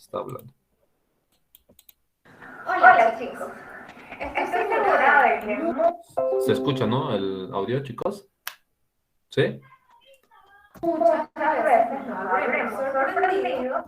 está hablando. Hola chicos, estoy segura de que ¿Se escucha, no? El audio, chicos. ¿Sí? muchas veces nos habremos sorprendido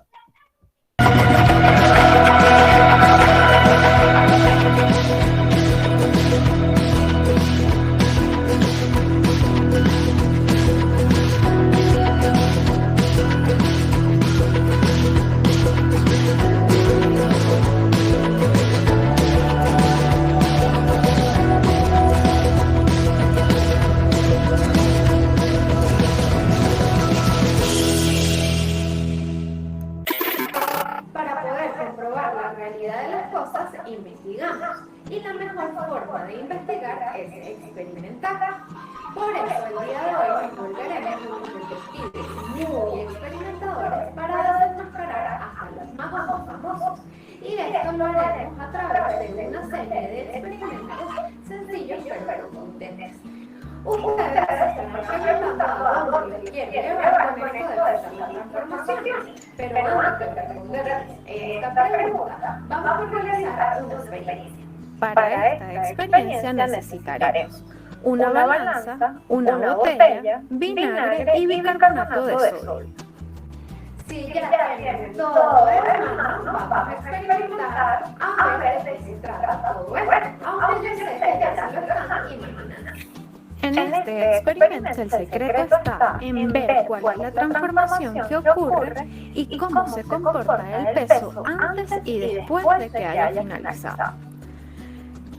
para poder comprobar la realidad de las cosas, investigamos. Y la mejor forma de investigar es experimentar. Por eso el día de hoy nos volveremos unos detectives muy experimentadores para desenmascarar hasta los magos famosos. Y esto lo haremos a través de una serie de experimentos sencillos pero potentes. Ustedes estarán preguntando a dónde les quiere llevar con esto de pasar la transformación. Pero antes de responderles esta pregunta, vamos a realizar una experiencia. Para esta experiencia necesitaremos una balanza, una botella, vinagre y bicarbonato de sodio. Si ya tienen todo de mano, vamos a experimentar a ver de qué se trata todo esto, aunque yo sé que ya se lo están imaginando. En este experimento el secreto está en ver cuál es la transformación que ocurre y cómo se comporta el peso antes y después de que haya finalizado.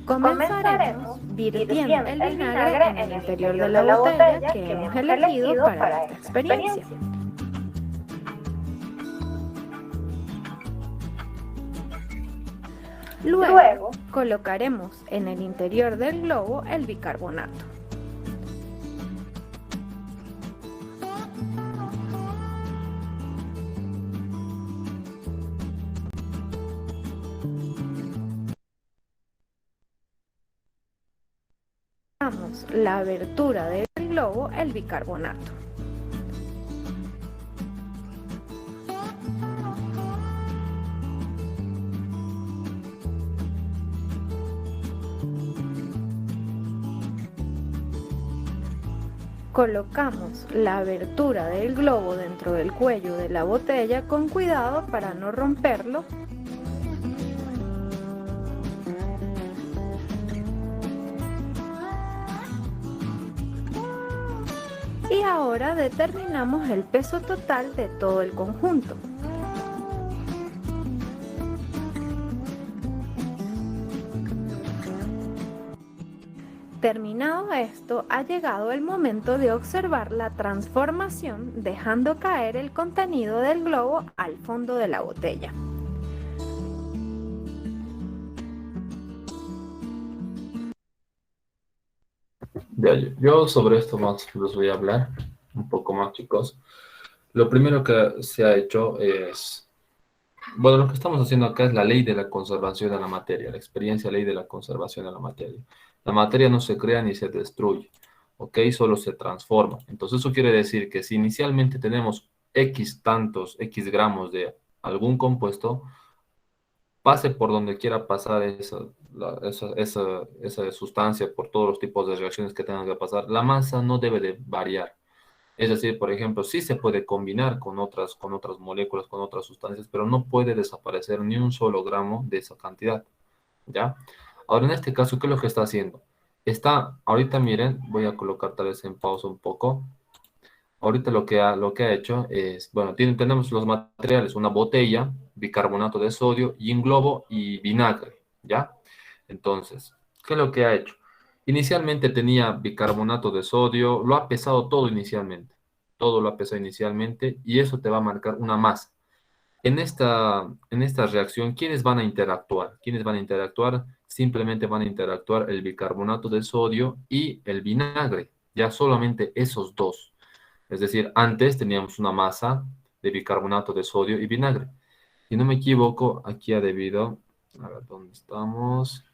Comenzaremos virtiendo el vinagre en el interior de la botella que hemos elegido para esta experiencia. Luego colocaremos en el interior del globo el bicarbonato. Damos la abertura del globo el bicarbonato. Colocamos la abertura del globo dentro del cuello de la botella con cuidado para no romperlo. Y ahora determinamos el peso total de todo el conjunto. Terminado esto, ha llegado el momento de observar la transformación dejando caer el contenido del globo al fondo de la botella. Ya, yo sobre esto más les voy a hablar un poco más, chicos. Lo primero que se ha hecho es, bueno, lo que estamos haciendo acá es la ley de la conservación de la materia, la experiencia ley de la conservación de la materia. La materia no se crea ni se destruye, ¿ok? Solo se transforma. Entonces eso quiere decir que si inicialmente tenemos X tantos, X gramos de algún compuesto, pase por donde quiera pasar esa sustancia, por todos los tipos de reacciones que tengan que pasar, la masa no debe de variar. Es decir, por ejemplo, sí se puede combinar con otras moléculas, con otras sustancias, pero no puede desaparecer ni un solo gramo de esa cantidad, ¿ya? Ahora, en este caso, ¿qué es lo que está haciendo? Ahorita miren, voy a colocar tal vez en pausa un poco. Ahorita lo que ha hecho es, bueno, tenemos los materiales, una botella, bicarbonato de sodio y un globo y vinagre, ¿ya? Entonces, ¿qué es lo que ha hecho? Inicialmente tenía bicarbonato de sodio, lo ha pesado todo lo ha pesado inicialmente y eso te va a marcar una masa. En esta reacción, ¿quiénes van a interactuar? ¿Quiénes van a interactuar? Simplemente van a interactuar el bicarbonato de sodio y el vinagre, ya solamente esos dos. Es decir, antes teníamos una masa de bicarbonato de sodio y vinagre. Si no me equivoco, aquí ha debido, a ver, ¿dónde estamos?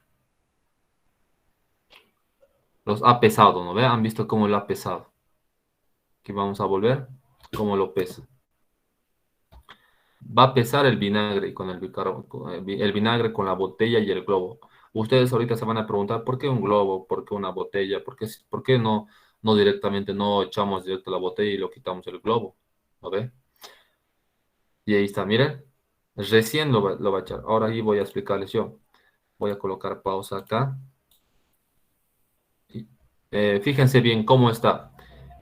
Los ha pesado, ¿no ve? ¿Han visto cómo lo ha pesado? Aquí vamos a volver, cómo lo pesa. va a pesar el vinagre con el bicarbonato, el vinagre con la botella y el globo. Ustedes ahorita se van a preguntar, ¿por qué un globo? ¿Por qué una botella? Por qué no directamente no echamos directo la botella y lo quitamos el globo? ¿Lo ve? Y ahí está, miren. Recién lo va a echar. Ahora ahí voy a explicarles yo. Voy a colocar pausa acá. Fíjense bien cómo está.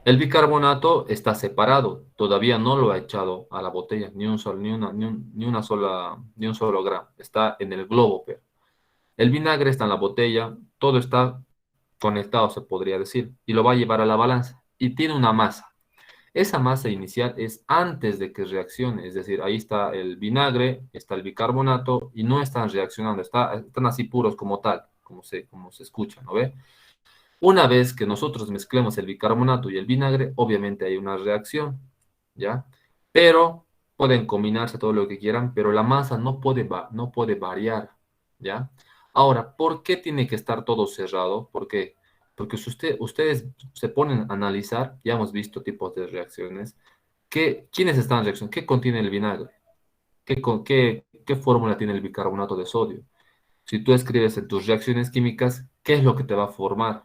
El bicarbonato está separado, todavía no lo ha echado a la botella, ni un solo, ni una sola, ni un solo gramo. Está en el globo, pero el vinagre está en la botella, todo está conectado, se podría decir, y lo va a llevar a la balanza. Y tiene una masa. Esa masa inicial es antes de que reaccione, es decir, ahí está el vinagre, está el bicarbonato y no están reaccionando, están así puros como tal, como se escucha, ¿no ve? Una vez que nosotros mezclemos el bicarbonato y el vinagre, obviamente hay una reacción, ¿ya? Pero pueden combinarse todo lo que quieran, pero la masa no puede variar, ¿ya? Ahora, ¿por qué tiene que estar todo cerrado? ¿Por qué? Porque si ustedes se ponen a analizar, ya hemos visto tipos de reacciones, ¿quiénes están reaccionando? ¿Qué contiene el vinagre? ¿Qué fórmula tiene el bicarbonato de sodio? Si tú escribes en tus reacciones químicas, ¿qué es lo que te va a formar?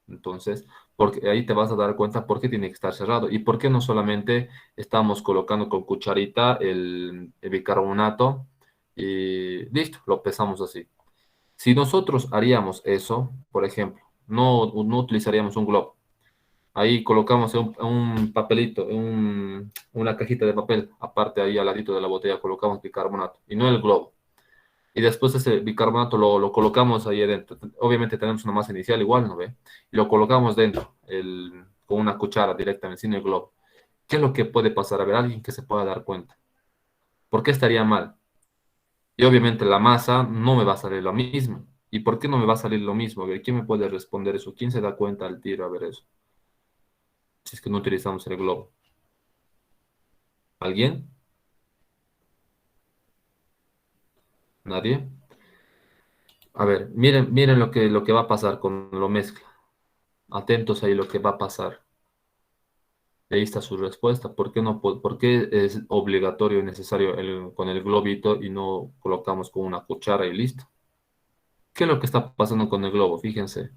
Entonces, porque ahí te vas a dar cuenta por qué tiene que estar cerrado y por qué no solamente estamos colocando con cucharita el bicarbonato y listo, lo pesamos así. Si nosotros haríamos eso, por ejemplo, no utilizaríamos un globo. Ahí colocamos un papelito, una cajita de papel, aparte ahí al ladito de la botella colocamos bicarbonato y no el globo. Y después ese bicarbonato lo colocamos ahí adentro. Obviamente tenemos una masa inicial igual, ¿no ve? Y lo colocamos dentro, con una cuchara directamente, sin el globo. ¿Qué es lo que puede pasar? A ver, alguien que se pueda dar cuenta. ¿Por qué estaría mal? Y obviamente la masa no me va a salir lo mismo. ¿Y por qué no me va a salir lo mismo? A ver, ¿quién me puede responder eso? ¿Quién se da cuenta al tiro? A ver eso. Si es que no utilizamos el globo. ¿Alguien? ¿Nadie? A ver, miren lo que va a pasar con lo mezcla. Atentos ahí lo que va a pasar. Ahí está su respuesta. ¿Por qué no, por qué es obligatorio y necesario con el globito y no colocamos con una cuchara y listo? ¿Qué es lo que está pasando con el globo? Fíjense.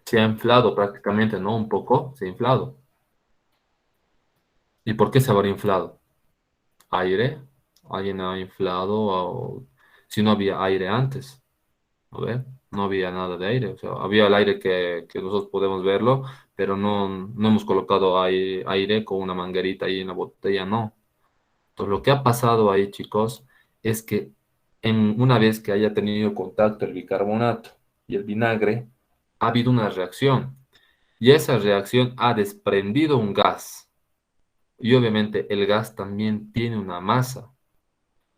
Se ha inflado prácticamente, ¿no? Un poco, se ha inflado. ¿Y por qué se habrá inflado? ¿Aire? ¿Alguien ha inflado? Si no había aire antes, ¿no ve? No había nada de aire. O sea, había el aire que nosotros podemos verlo, pero no hemos colocado aire con una manguerita ahí en la botella, no. Entonces, lo que ha pasado ahí, chicos, es que una vez que haya tenido contacto el bicarbonato y el vinagre, ha habido una reacción y esa reacción ha desprendido un gas y obviamente el gas también tiene una masa.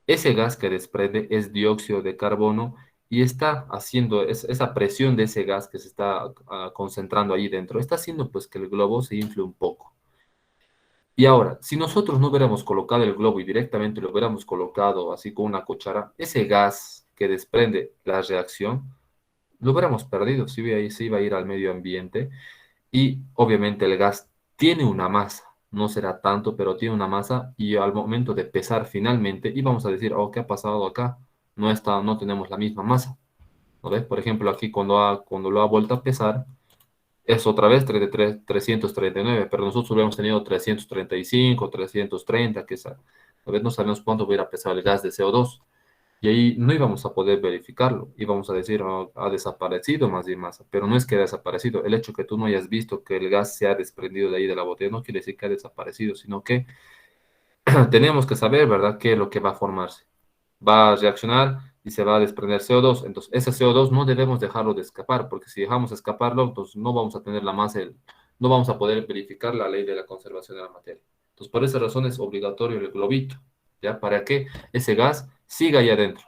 Ese gas que desprende es dióxido de carbono y está haciendo esa presión de ese gas que se está concentrando ahí dentro, está haciendo pues que el globo se infle un poco. Y ahora, si nosotros no hubiéramos colocado el globo y directamente lo hubiéramos colocado así con una cuchara, ese gas que desprende la reacción, lo hubiéramos perdido, se iba a ir al medio ambiente y obviamente el gas tiene una masa, no será tanto, pero tiene una masa y al momento de pesar finalmente íbamos a decir, oh, ¿qué ha pasado acá? No tenemos la misma masa, ¿no ves? Por ejemplo, aquí cuando lo ha vuelto a pesar, es otra vez 339, pero nosotros hubiéramos tenido 335, 330, que esa, a ver, no sabemos cuánto hubiera pesado el gas de CO2. Y ahí no íbamos a poder verificarlo. Íbamos a decir, "Oh, ha desaparecido más y más", pero no es que ha desaparecido. El hecho que tú no hayas visto que el gas se ha desprendido de ahí de la botella no quiere decir que ha desaparecido, sino que tenemos que saber, ¿verdad?, qué es lo que va a formarse. Va a reaccionar y se va a desprender CO2. Entonces, ese CO2 no debemos dejarlo de escapar, porque si dejamos escaparlo, entonces no vamos a tener la masa, no vamos a poder verificar la ley de la conservación de la materia. Entonces, por esa razón es obligatorio el globito, ¿ya? Para que ese gas siga ahí adentro.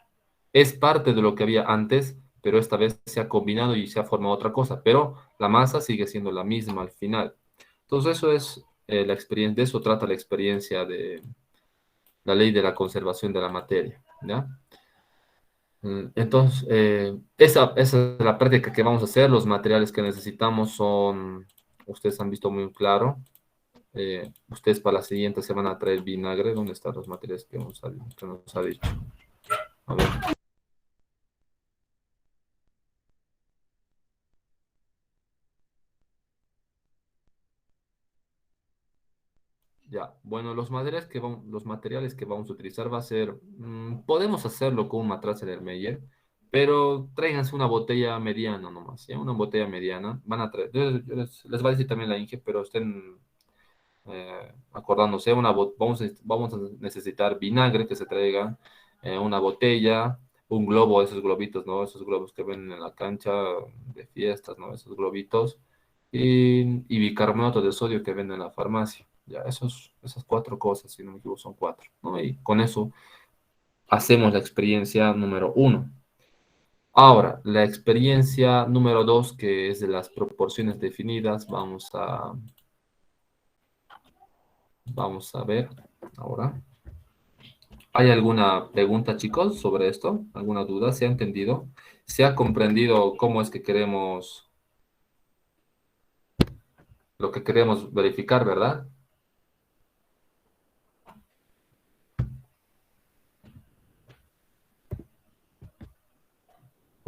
Es parte de lo que había antes, pero esta vez se ha combinado y se ha formado otra cosa, pero la masa sigue siendo la misma al final. Entonces, eso es la experiencia, de eso trata la experiencia de la ley de la conservación de la materia, ¿ya? Entonces, esa es la práctica que vamos a hacer. Los materiales que necesitamos son ustedes han visto muy claro. Ustedes para la siguiente se van a traer vinagre. ¿Dónde están los materiales que nos ha dicho? A ver. Ya, bueno, los materiales que vamos a utilizar va a ser, podemos hacerlo con un matraz Erlenmeyer, pero tráiganse una botella mediana nomás, ¿ya? Una botella mediana. Van a traer, les va a decir también la Inge, pero estén acordándose, vamos a necesitar vinagre que se traiga, una botella, un globo, esos globitos, ¿no? Esos globos que ven en la cancha de fiestas, ¿no? Esos globitos, y bicarbonato de sodio que venden en la farmacia. Ya, esas cuatro cosas, si no me equivoco, son cuatro, ¿no? Y con eso hacemos la experiencia número uno. Ahora, la experiencia número dos, que es de las proporciones definidas, vamos a ver ahora. ¿Hay alguna pregunta, chicos, sobre esto? ¿Alguna duda? ¿Se ha entendido? ¿Se ha comprendido cómo es que queremos, lo que queremos verificar, verdad?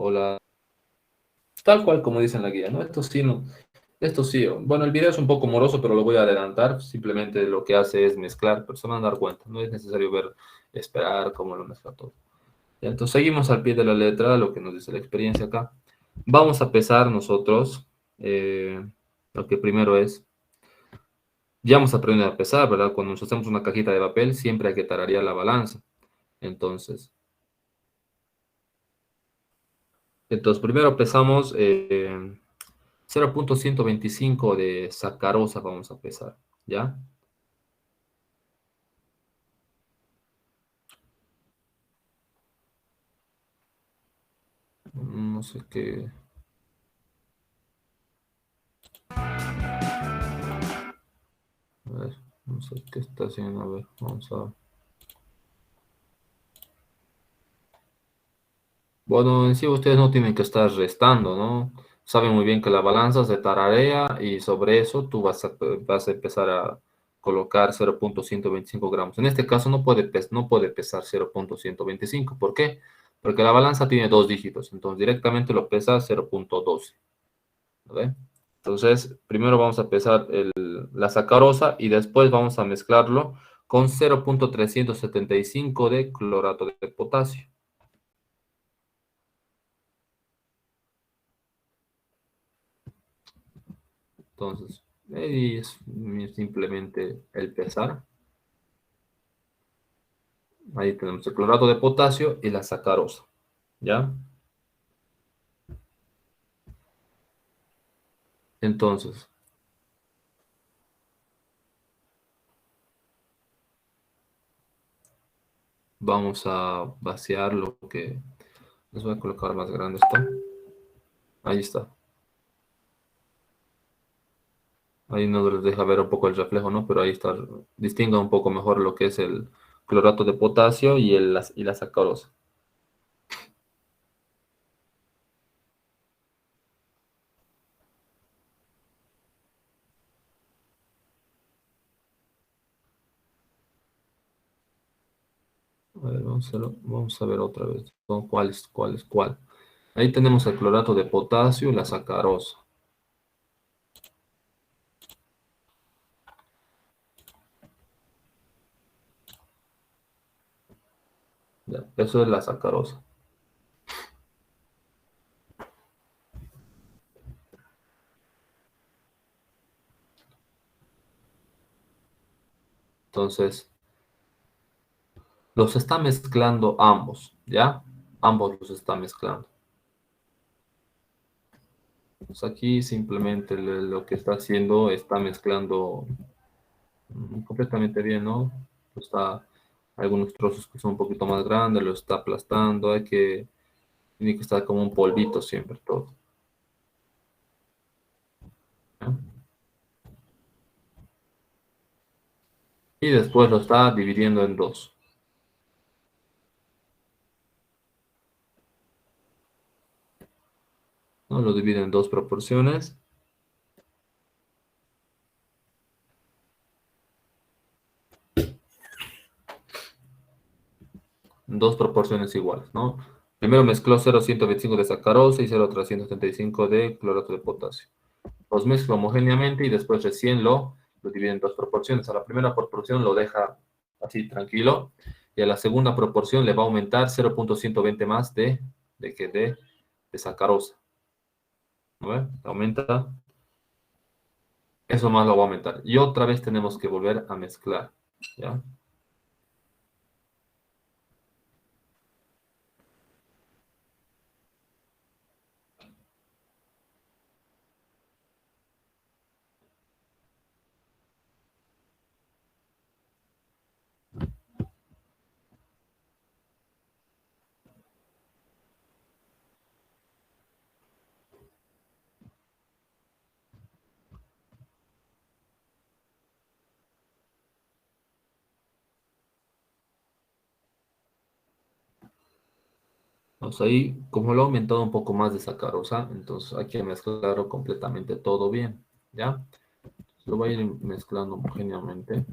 Hola. Tal cual como dice en la guía, ¿no? Esto sí, no. Esto sí. Bueno, el video es un poco moroso, pero lo voy a adelantar. Simplemente lo que hace es mezclar, pero se van a dar cuenta. No es necesario ver, esperar cómo lo mezcla todo. Ya, entonces seguimos al pie de la letra lo que nos dice la experiencia acá. Vamos a pesar nosotros. Lo que primero es, ya hemos aprendido a pesar, ¿verdad? Cuando nos hacemos una cajita de papel, siempre hay que tararear la balanza. Entonces, entonces primero pesamos 0,125 de sacarosa, vamos a pesar, ¿ya? No sé qué. A ver, no sé qué está haciendo. A ver, vamos a ver. Bueno, en sí ustedes no tienen que estar restando, ¿no? Saben muy bien que la balanza se tararea y sobre eso tú vas a empezar a colocar 0,125 gramos. En este caso no puede pesar 0,125. ¿Por qué? Porque la balanza tiene dos dígitos, entonces directamente lo pesa 0,12. ¿Vale? Entonces, primero vamos a pesar la sacarosa y después vamos a mezclarlo con 0,375 de clorato de potasio. Entonces, ahí es simplemente el pesar. Ahí tenemos el clorato de potasio y la sacarosa. ¿Ya? Entonces, vamos a vaciar lo que... Les voy a colocar más grande esto. Ahí está. Ahí no les deja ver un poco el reflejo, ¿no? Pero ahí está. Distinga un poco mejor lo que es el clorato de potasio y la sacarosa. A ver, vamos a ver otra vez. ¿Cuál es cuál? Ahí tenemos el clorato de potasio y la sacarosa. Ya, eso es la sacarosa. Entonces, los está mezclando ambos, ¿ya? Ambos los está mezclando. Pues aquí simplemente lo que está haciendo está mezclando completamente bien, ¿no? Está algunos trozos que son un poquito más grandes, lo está aplastando, tiene que estar como un polvito siempre todo. ¿Ya? Y después lo está dividiendo en dos. ¿No? Lo divide en dos proporciones. dos proporciones iguales, ¿no? Primero mezcló 0,125 de sacarosa y 0,375 de clorato de potasio. Los mezcla homogéneamente y después recién lo divide en dos proporciones. A la primera proporción lo deja así tranquilo y a la segunda proporción le va a aumentar 0,120 más de sacarosa. ¿No ve? Aumenta, eso más lo va a aumentar. Y otra vez tenemos que volver a mezclar, ¿ya? Entonces ahí, como lo ha aumentado un poco más de sacarosa, entonces hay que mezclarlo completamente todo bien, ¿ya? Lo voy a ir mezclando homogéneamente.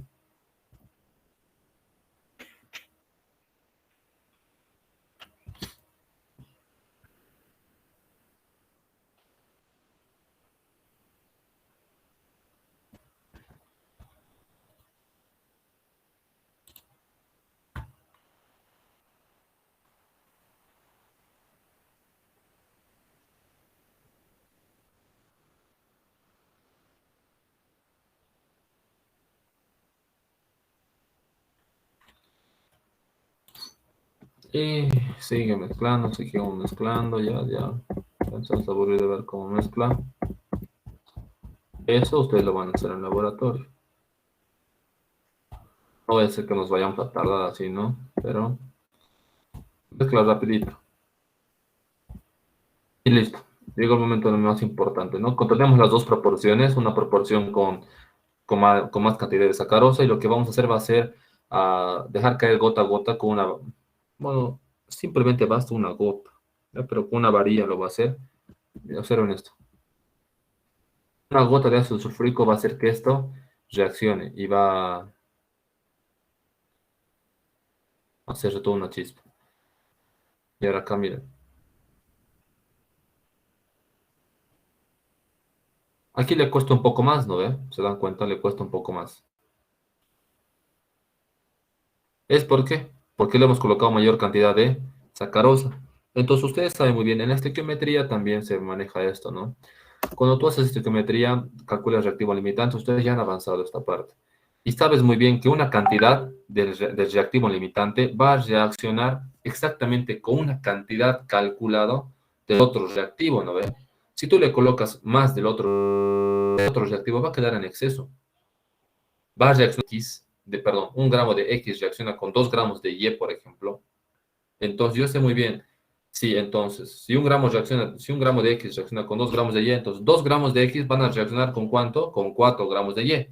Y sigue mezclando, seguimos mezclando, ya. Entonces aburrido de ver cómo mezcla. Eso ustedes lo van a hacer en el laboratorio. No voy a ser que nos vayamos a tardar así, ¿no? Pero mezcla rapidito. Y listo. Llega el momento más importante, ¿no? Controlemos las dos proporciones, una proporción con más cantidad de sacarosa y lo que vamos a hacer va a ser dejar caer gota a gota con una, bueno, simplemente basta una gota, ¿ya? Pero con una varilla lo va a hacer. Observen esto. Una gota de ácido sulfúrico va a hacer que esto reaccione y va a hacer toda una chispa. Y ahora acá, miren. Aquí le cuesta un poco más, ¿no ve? ¿Se dan cuenta? Le cuesta un poco más. ¿Es por qué? Porque le hemos colocado mayor cantidad de sacarosa. Entonces, ustedes saben muy bien, en la estequiometría también se maneja esto, ¿no? Cuando tú haces estequiometría, calculas reactivo limitante, ustedes ya han avanzado esta parte. Y sabes muy bien que una cantidad del reactivo limitante va a reaccionar exactamente con una cantidad calculada del otro reactivo, ¿no ve? Si tú le colocas más del otro reactivo, va a quedar en exceso. Va a reaccionar perdón, 1 gramo de X reacciona con 2 gramos de Y, por ejemplo. Entonces, yo sé muy bien, sí, entonces, si 1 gramo de X reacciona con 2 gramos de Y, entonces 2 gramos de X van a reaccionar ¿con cuánto? Con 4 gramos de Y.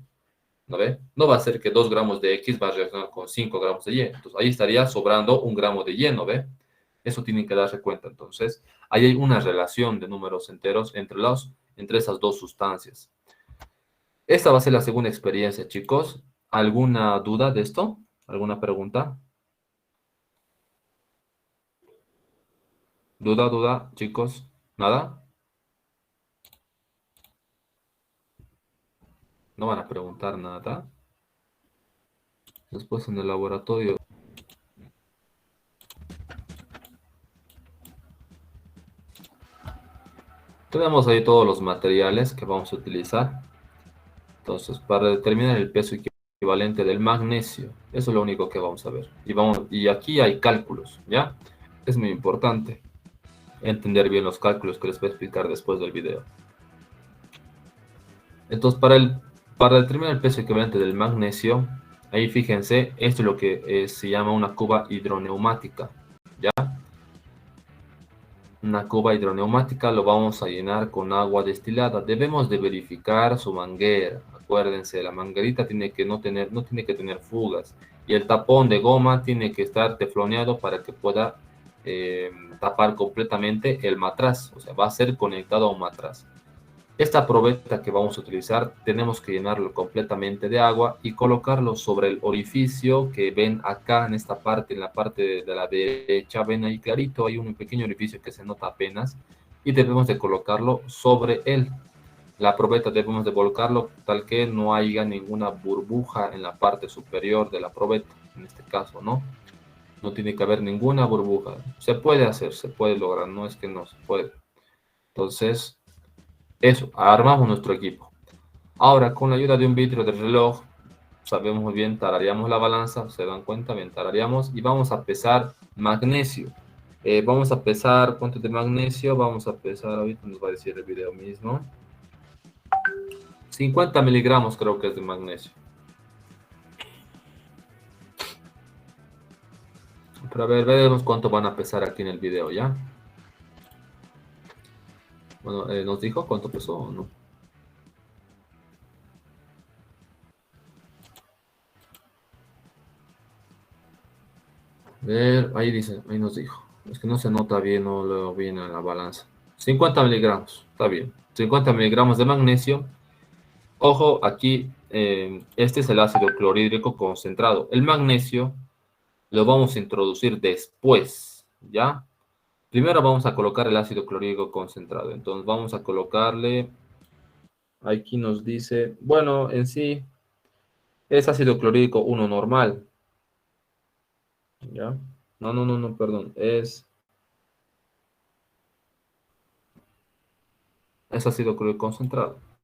¿No ve? No va a ser que 2 gramos de X va a reaccionar con 5 gramos de Y. Entonces, ahí estaría sobrando 1 gramo de Y, ¿no ve? Eso tienen que darse cuenta. Entonces, ahí hay una relación de números enteros entre esas dos sustancias. Esta va a ser la segunda experiencia, chicos. ¿Alguna duda de esto? ¿Alguna pregunta? ¿Duda, chicos? ¿Nada? ¿No van a preguntar nada? Después en el laboratorio. Tenemos ahí todos los materiales que vamos a utilizar. Entonces, para determinar el peso equivalente del magnesio, eso es lo único que vamos a ver. Y aquí hay cálculos, ¿ya? Es muy importante entender bien los cálculos que les voy a explicar después del video. Entonces, para determinar el peso equivalente del magnesio, ahí fíjense, esto es lo que se llama una cuba hidroneumática, ¿ya? Una cuba hidroneumática lo vamos a llenar con agua destilada. Debemos de verificar su manguera. Acuérdense, la manguerita no tiene que tener fugas. Y el tapón de goma tiene que estar tefloneado para que pueda tapar completamente el matraz. O sea, va a ser conectado a un matraz. Esta probeta que vamos a utilizar, tenemos que llenarlo completamente de agua y colocarlo sobre el orificio que ven acá en esta parte, en la parte de la derecha, ven ahí clarito, hay un pequeño orificio que se nota apenas y debemos de colocarlo sobre él. La probeta debemos de colocarlo tal que no haya ninguna burbuja en la parte superior de la probeta, en este caso, ¿no? No tiene que haber ninguna burbuja. Se puede hacer, se puede lograr, no es que no se puede. Entonces, eso, armamos nuestro equipo. Ahora, con la ayuda de un vidrio de reloj, sabemos muy bien, tarareamos la balanza, se dan cuenta, bien, tarareamos y vamos a pesar magnesio. Vamos a pesar, ¿cuánto de magnesio? Vamos a pesar, ahorita nos va a decir el video mismo. 50 miligramos creo que es de magnesio. Pero a ver, veremos cuánto van a pesar aquí en el video, ¿ya? Bueno, ¿nos dijo cuánto pesó o no? A ver, ahí dice, ahí nos dijo. Es que no se nota bien, no lo viene en la balanza. 50 miligramos, está bien. 50 miligramos de magnesio. Ojo, aquí, este es el ácido clorhídrico concentrado. El magnesio lo vamos a introducir después, ¿ya? Primero vamos a colocar el ácido clorhídrico concentrado. Entonces vamos a colocarle, aquí nos dice, bueno, en sí es ácido clorhídrico 1 normal. ¿Ya? No, perdón. Es ácido clorhídrico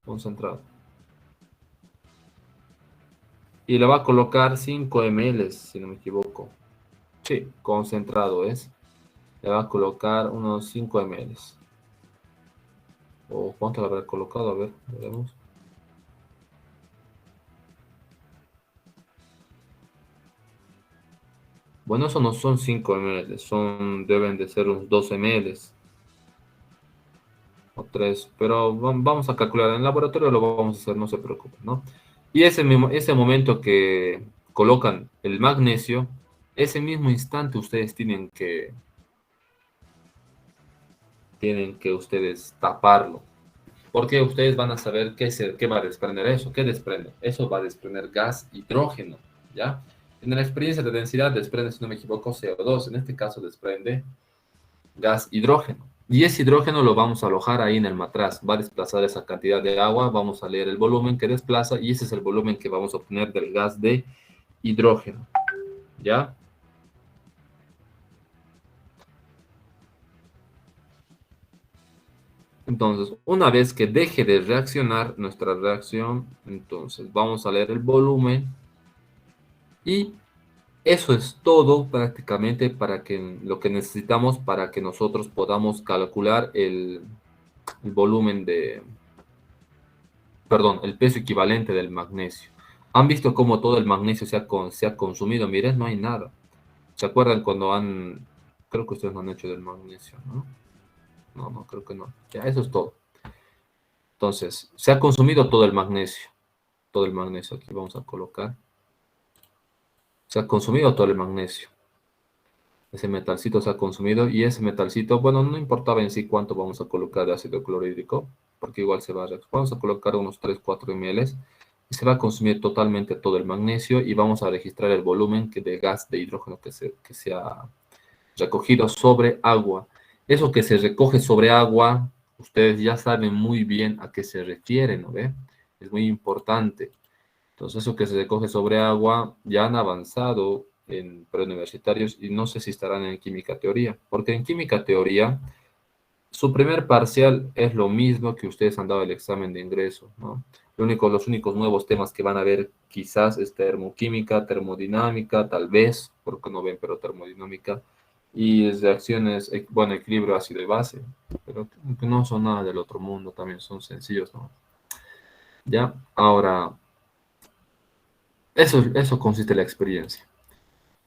concentrado. Y le va a colocar 5 ml, si no me equivoco. Sí, concentrado es. Le va a colocar unos 5 ml. ¿O cuánto le habrá colocado? A ver, veremos. Bueno, eso no son 5 ml, deben de ser unos 12 ml. O 3, pero vamos a calcular en el laboratorio, lo vamos a hacer, no se preocupen, ¿no? Y ese momento que colocan el magnesio, ese mismo instante ustedes tienen que ustedes taparlo. Porque ustedes van a saber qué va a desprender eso. ¿Qué desprende? Eso va a desprender gas hidrógeno, ¿ya? En la experiencia de densidad desprende, si no me equivoco, CO2. En este caso desprende gas hidrógeno. Y ese hidrógeno lo vamos a alojar ahí en el matraz. Va a desplazar esa cantidad de agua. Vamos a leer el volumen que desplaza y ese es el volumen que vamos a obtener del gas de hidrógeno. ¿Ya? Entonces, una vez que deje de reaccionar nuestra reacción, entonces vamos a leer el volumen y eso es todo prácticamente para que lo que necesitamos para que nosotros podamos calcular el volumen el peso equivalente del magnesio. ¿Han visto cómo todo el magnesio se ha consumido? Miren, no hay nada. ¿Se acuerdan cuando creo que ustedes no han hecho del magnesio, ¿no? No, creo que no. Ya, eso es todo. Entonces, se ha consumido todo el magnesio. Todo el magnesio, aquí vamos a colocar. Se ha consumido todo el magnesio. Ese metalcito se ha consumido y ese metalcito, bueno, no importaba en sí cuánto vamos a colocar de ácido clorhídrico, porque igual se va a... Vamos a colocar unos 3-4 ml y se va a consumir totalmente todo el magnesio y vamos a registrar el volumen de gas de hidrógeno que se ha recogido sobre agua. Eso que se recoge sobre agua, ustedes ya saben muy bien a qué se refiere, ¿no ve? Es muy importante. Entonces, eso que se recoge sobre agua, ya han avanzado en preuniversitarios y no sé si estarán en química teoría, porque en química teoría, su primer parcial es lo mismo que ustedes han dado el examen de ingreso, ¿no? Los únicos nuevos temas que van a ver quizás es termoquímica, termodinámica, tal vez, porque no ven, pero termodinámica, y reacciones, bueno, equilibrio ácido y base, pero que no son nada del otro mundo, también son sencillos, ¿no? Ya, ahora, eso consiste en la experiencia.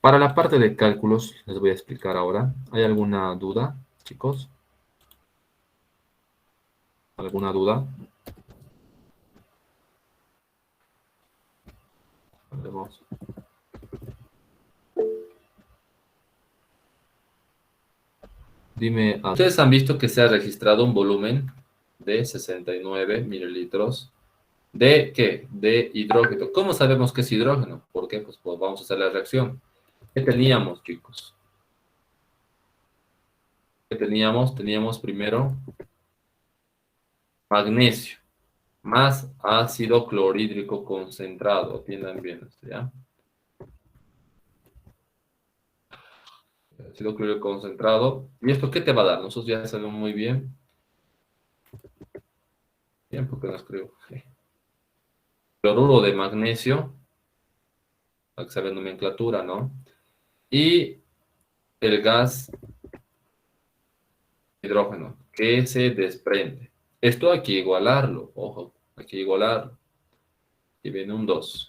Para la parte de cálculos, les voy a explicar ahora. ¿Hay alguna duda, chicos? ¿Alguna duda? Vamos. Dime, ¿ustedes han visto que se ha registrado un volumen de 69 mililitros de ¿qué? De hidrógeno. ¿Cómo sabemos que es hidrógeno? ¿Por qué? Pues vamos a hacer la reacción. ¿Qué teníamos, chicos? ¿Qué teníamos? Teníamos primero magnesio más ácido clorhídrico concentrado. Atiendan bien esto, ¿ya? Ácido clorhídrico concentrado. ¿Y esto qué te va a dar? Nosotros ya sabemos muy bien. Bien, porque no escribo. Cloruro de magnesio. Para que se vea nomenclatura, ¿no? Y el gas hidrógeno que se desprende. Esto hay que igualarlo, ojo, hay que igualarlo. Y viene un 2.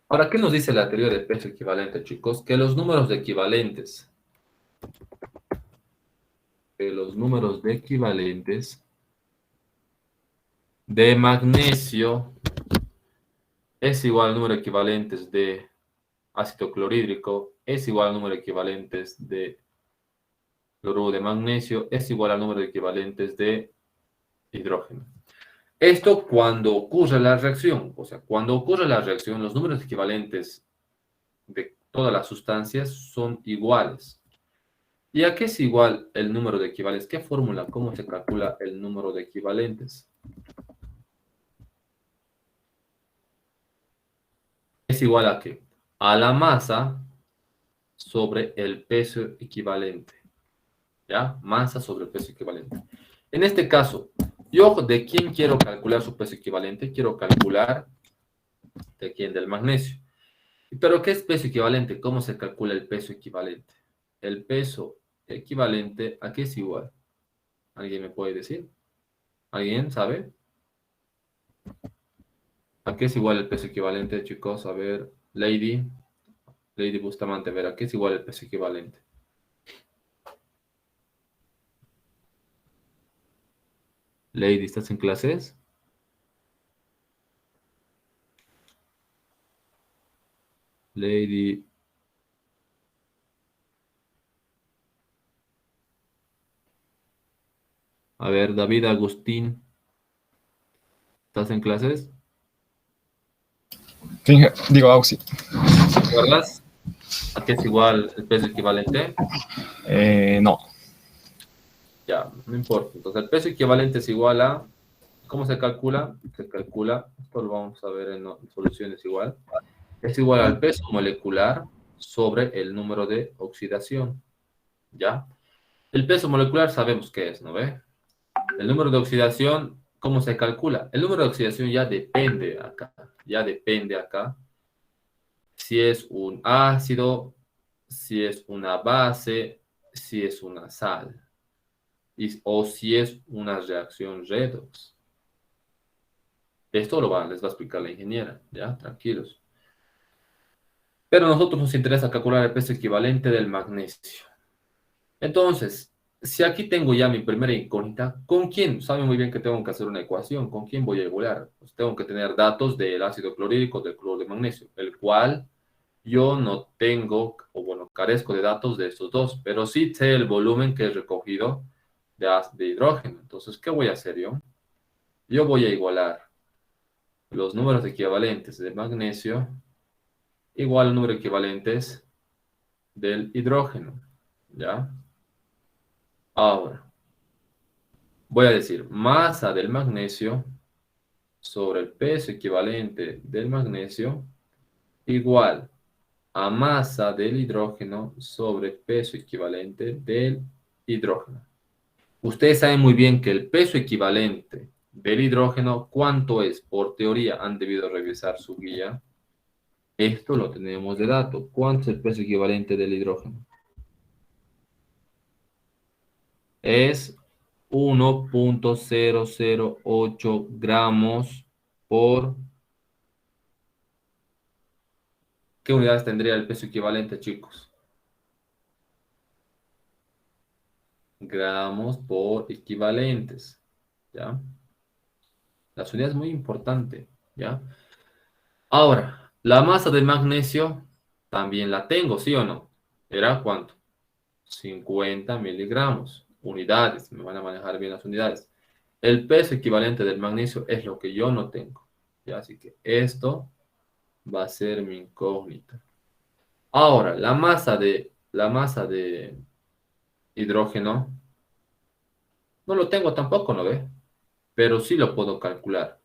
Ahora, ¿qué nos dice la teoría del peso equivalente, chicos? Que los números de equivalentes, de magnesio es igual al número de equivalentes de ácido clorhídrico, es igual al número de equivalentes de cloruro de magnesio, es igual al número de equivalentes de hidrógeno. Esto cuando ocurre la reacción, o sea, cuando ocurre la reacción, los números equivalentes de todas las sustancias son iguales. ¿Y a qué es igual el número de equivalentes? ¿Qué fórmula? ¿Cómo se calcula el número de equivalentes? ¿Es igual a qué? A la masa sobre el peso equivalente. ¿Ya? Masa sobre el peso equivalente. En este caso, yo de quién quiero calcular su peso equivalente, quiero calcular de quién, del magnesio. ¿Pero qué es peso equivalente? ¿Cómo se calcula el peso equivalente? El peso equivalente, ¿a qué es igual? ¿Alguien me puede decir? ¿Alguien sabe? ¿A qué es igual el peso equivalente, chicos? A ver, Lady Bustamante, a ver, ¿a qué es igual el peso equivalente? Lady, ¿estás en clases? Lady. A ver, David Agustín, ¿estás en clases? Digo, Auxi. ¿Te acuerdas? ¿A qué es igual el peso equivalente? No. Ya, no importa. Entonces, el peso equivalente es igual a... ¿Cómo se calcula? Se calcula, esto lo vamos a ver en soluciones igual. Es igual al peso molecular sobre el número de oxidación. ¿Ya? El peso molecular sabemos qué es, ¿no ve? El número de oxidación, ¿cómo se calcula? El número de oxidación ya depende acá. Ya depende acá. Si es un ácido, si es una base, si es una sal. O si es una reacción redox. Esto les va a explicar la ingeniera, ¿ya? Tranquilos. Pero a nosotros nos interesa calcular el peso equivalente del magnesio. Entonces, si aquí tengo ya mi primera incógnita, ¿con quién? Saben muy bien que tengo que hacer una ecuación. ¿Con quién voy a igualar? Pues tengo que tener datos del ácido clorhídrico, del cloruro de magnesio, el cual yo no tengo, o bueno, carezco de datos de estos dos, pero sí sé el volumen que es recogido de hidrógeno. Entonces, ¿qué voy a hacer yo? Yo voy a igualar los números equivalentes de magnesio igual al número equivalentes del hidrógeno, ¿ya? Ahora, voy a decir masa del magnesio sobre el peso equivalente del magnesio igual a masa del hidrógeno sobre peso equivalente del hidrógeno. Ustedes saben muy bien que el peso equivalente del hidrógeno, ¿cuánto es? Por teoría han debido revisar su guía. Esto lo tenemos de dato. ¿Cuánto es el peso equivalente del hidrógeno? Es 1.008 gramos por... ¿Qué unidades tendría el peso equivalente, chicos? Gramos por equivalentes, ¿ya? La unidad es muy importante, ¿ya? Ahora, la masa del magnesio también la tengo, ¿sí o no? ¿Era cuánto? 50 miligramos. unidades, me van a manejar bien las unidades. El peso equivalente del magnesio es lo que yo no tengo. ¿Ya? Así que esto va a ser mi incógnita. Ahora, la masa de hidrógeno no lo tengo tampoco, ¿no ve? Pero sí lo puedo calcular.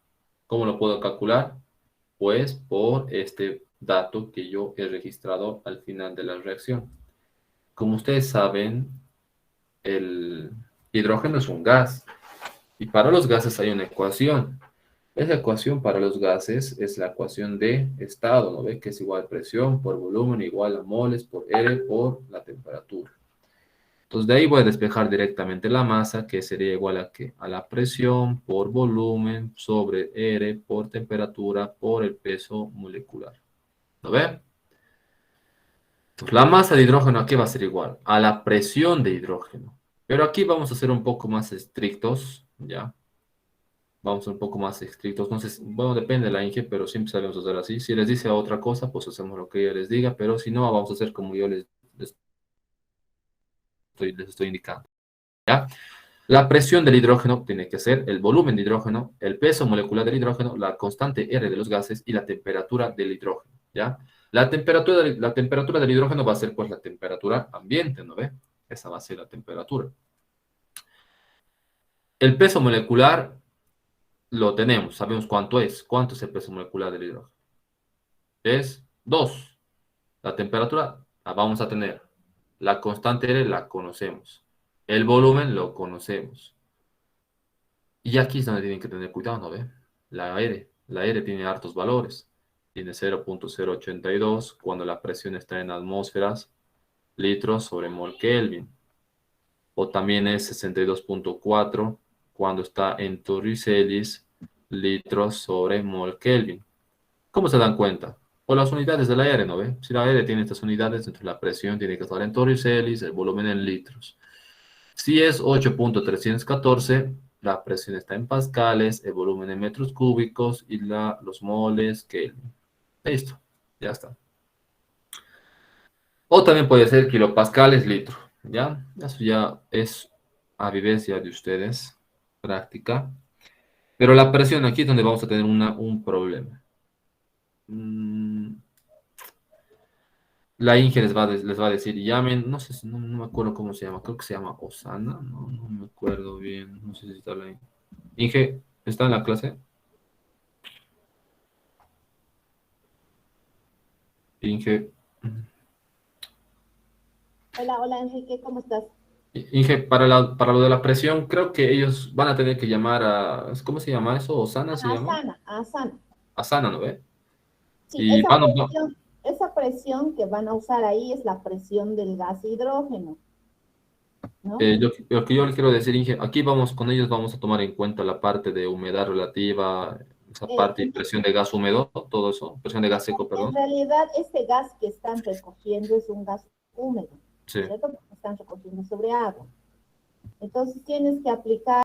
¿Cómo lo puedo calcular? Pues por este dato que yo he registrado al final de la reacción. Como ustedes saben, el hidrógeno es un gas y para los gases hay una ecuación. Esa ecuación para los gases es la ecuación de estado, ¿no ve? Que es igual presión por volumen igual a moles por R por la temperatura. Entonces de ahí voy a despejar directamente la masa, que sería igual a ¿qué? A la presión por volumen sobre R por temperatura por el peso molecular. ¿Lo ve? Entonces, la masa de hidrógeno aquí va a ser igual a la presión de hidrógeno. Pero aquí vamos a ser un poco más estrictos, ¿ya? Vamos a ser un poco más estrictos. No sé, bueno, depende de la Inge, pero siempre sabemos hacer así. Si les dice otra cosa, pues hacemos lo que ella les diga, pero si no, vamos a hacer como yo les estoy indicando, ¿ya? La presión del hidrógeno tiene que ser el volumen de hidrógeno, el peso molecular del hidrógeno, la constante R de los gases y la temperatura del hidrógeno, ¿ya? La temperatura del hidrógeno va a ser pues la temperatura ambiente, ¿no ve? Esa va a ser la temperatura. El peso molecular lo tenemos, sabemos cuánto es. ¿Cuánto es el peso molecular del hidrógeno? Es 2. La temperatura la vamos a tener. La constante R la conocemos. El volumen lo conocemos. Y aquí es donde tienen que tener cuidado, ¿no ve? La R tiene hartos valores. Tiene 0.082 cuando la presión está en atmósferas, litros sobre mol Kelvin. O también es 62.4 cuando está en torricellis, litros sobre mol Kelvin. ¿Cómo se dan cuenta? Por las unidades del aire, ¿no ve? Si la aire tiene estas unidades, entonces la presión tiene que estar en torricellis, el volumen en litros. Si es 8.314, la presión está en pascales, el volumen en metros cúbicos y los moles Kelvin. Listo, ya está. O también puede ser kilopascales litro, ¿ya? Eso ya es a vivencia de ustedes, práctica. Pero la presión aquí es donde vamos a tener un problema. La Inge les va a decir, llamen, no sé, no me acuerdo cómo se llama, creo que se llama Osana, no me acuerdo bien, no sé si está la Inge, ¿está en la clase? Inge. Hola Enrique, ¿cómo estás? Inge, para lo de la presión, creo que ellos van a tener que llamar a, ¿cómo se llama eso? ¿Osana se llama? Asana. Asana, ¿no ve? Sí, Y esa presión que van a usar ahí es la presión del gas hidrógeno, ¿no? Lo que yo le quiero decir, Inge, aquí con ellos vamos a tomar en cuenta la parte de humedad relativa, esa parte y presión de gas húmedo, todo eso, presión de gas seco, perdón. En realidad, este gas que están recogiendo es un gas húmedo, Sí. ¿cierto? Porque están recogiendo sobre agua. Entonces, tienen que aplicar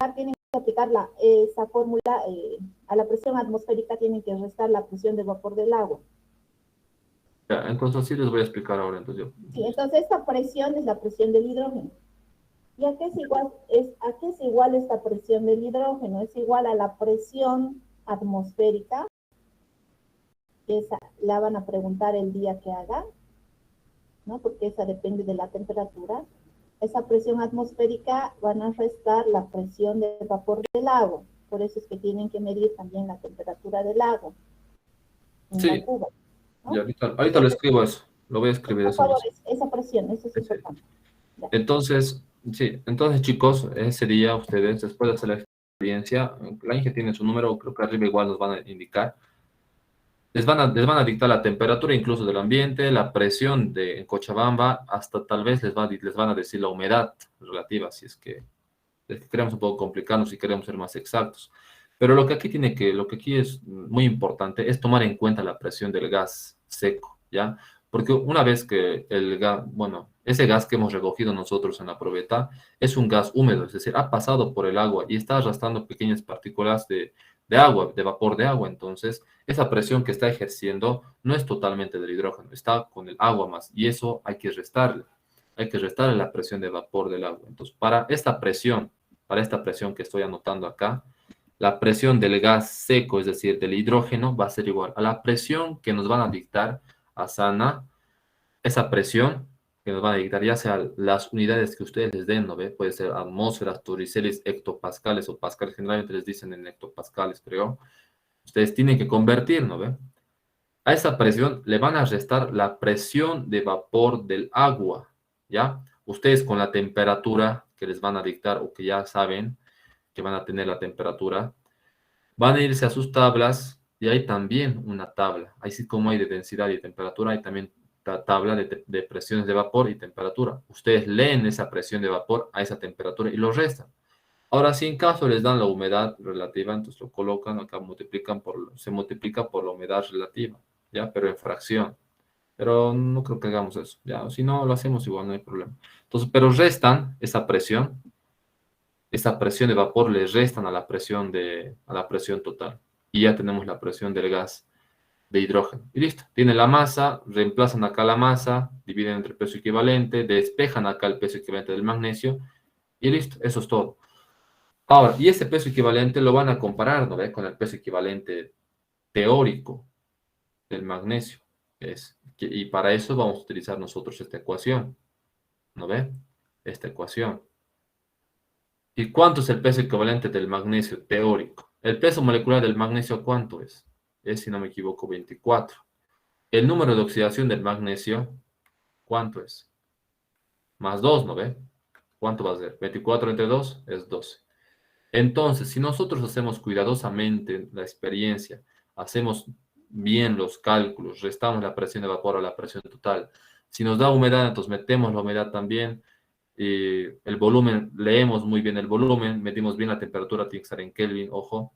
esa fórmula a la presión atmosférica, tienen que restar la presión de vapor del agua. Ya, entonces así les voy a explicar ahora. Entonces, Sí, entonces esta presión es la presión del hidrógeno. ¿Y a qué es igual esta presión del hidrógeno? Es igual a la presión atmosférica, que esa la van a preguntar el día que hagan, ¿no? Porque esa depende de la temperatura. Esa presión atmosférica van a restar la presión de vapor del agua. Por eso es que tienen que medir también la temperatura del agua en la cuba, ¿no? Y ahorita lo escribo eso. Lo voy a escribir eso. Por favor, esa presión, eso es importante. Entonces, chicos, ese día ustedes, después de hacer la experiencia, la Inge tiene su número, creo que arriba igual nos van a indicar. Les van a dictar la temperatura incluso del ambiente, la presión en Cochabamba, hasta tal vez les van a decir la humedad relativa, si es que queremos un poco complicarnos y queremos ser más exactos. Pero lo que aquí es muy importante es tomar en cuenta la presión del gas seco, ¿ya? Porque una vez que ese gas que hemos recogido nosotros en la probeta es un gas húmedo, es decir, ha pasado por el agua y está arrastrando pequeñas partículas de agua, de vapor de agua. Entonces, esa presión que está ejerciendo no es totalmente del hidrógeno, está con el agua más, y eso hay que restarle. hay que restarle la presión de vapor del agua. Entonces, para esta presión que estoy anotando acá, la presión del gas seco, es decir, del hidrógeno, va a ser igual a la presión que nos van a dictar a Sana, esa presión que nos van a dictar, ya sea las unidades que ustedes les den, ¿no ve? Puede ser atmósferas, torriceles, hectopascales o pascales, generalmente les dicen en hectopascales, creo. Ustedes tienen que convertir, ¿no ve? A esa presión le van a restar la presión de vapor del agua, ¿ya? Ustedes con la temperatura que les van a dictar o que ya saben que van a tener la temperatura, van a irse a sus tablas y hay también una tabla. Así como hay de densidad y temperatura, hay también tabla de presiones de vapor y temperatura. Ustedes leen esa presión de vapor a esa temperatura y lo restan. Ahora, si en caso les dan la humedad relativa, entonces lo colocan acá, se multiplica por la humedad relativa, ¿ya? Pero en fracción. Pero no creo que hagamos eso, ¿ya? Si no, lo hacemos igual, no hay problema. Entonces, pero restan esa presión de vapor le restan a la presión total. Y ya tenemos la presión del gas de hidrógeno. Y listo. Tienen la masa, reemplazan acá la masa, dividen entre el peso equivalente, despejan acá el peso equivalente del magnesio y listo. Eso es todo. Ahora, y ese peso equivalente lo van a comparar, ¿no ve? Con el peso equivalente teórico del magnesio. Y para eso vamos a utilizar nosotros esta ecuación. ¿No ve? Esta ecuación. ¿Y cuánto es el peso equivalente del magnesio teórico? El peso molecular del magnesio, ¿cuánto es? Es, si no me equivoco, 24. El número de oxidación del magnesio, ¿cuánto es? Más 2, ¿no ve? ¿Cuánto va a ser? 24 entre 2 es 12. Entonces, si nosotros hacemos cuidadosamente la experiencia, hacemos bien los cálculos, restamos la presión de vapor a la presión total, si nos da humedad, entonces metemos la humedad también, el volumen, leemos muy bien el volumen, medimos bien la temperatura, tiene que estar en Kelvin, ojo.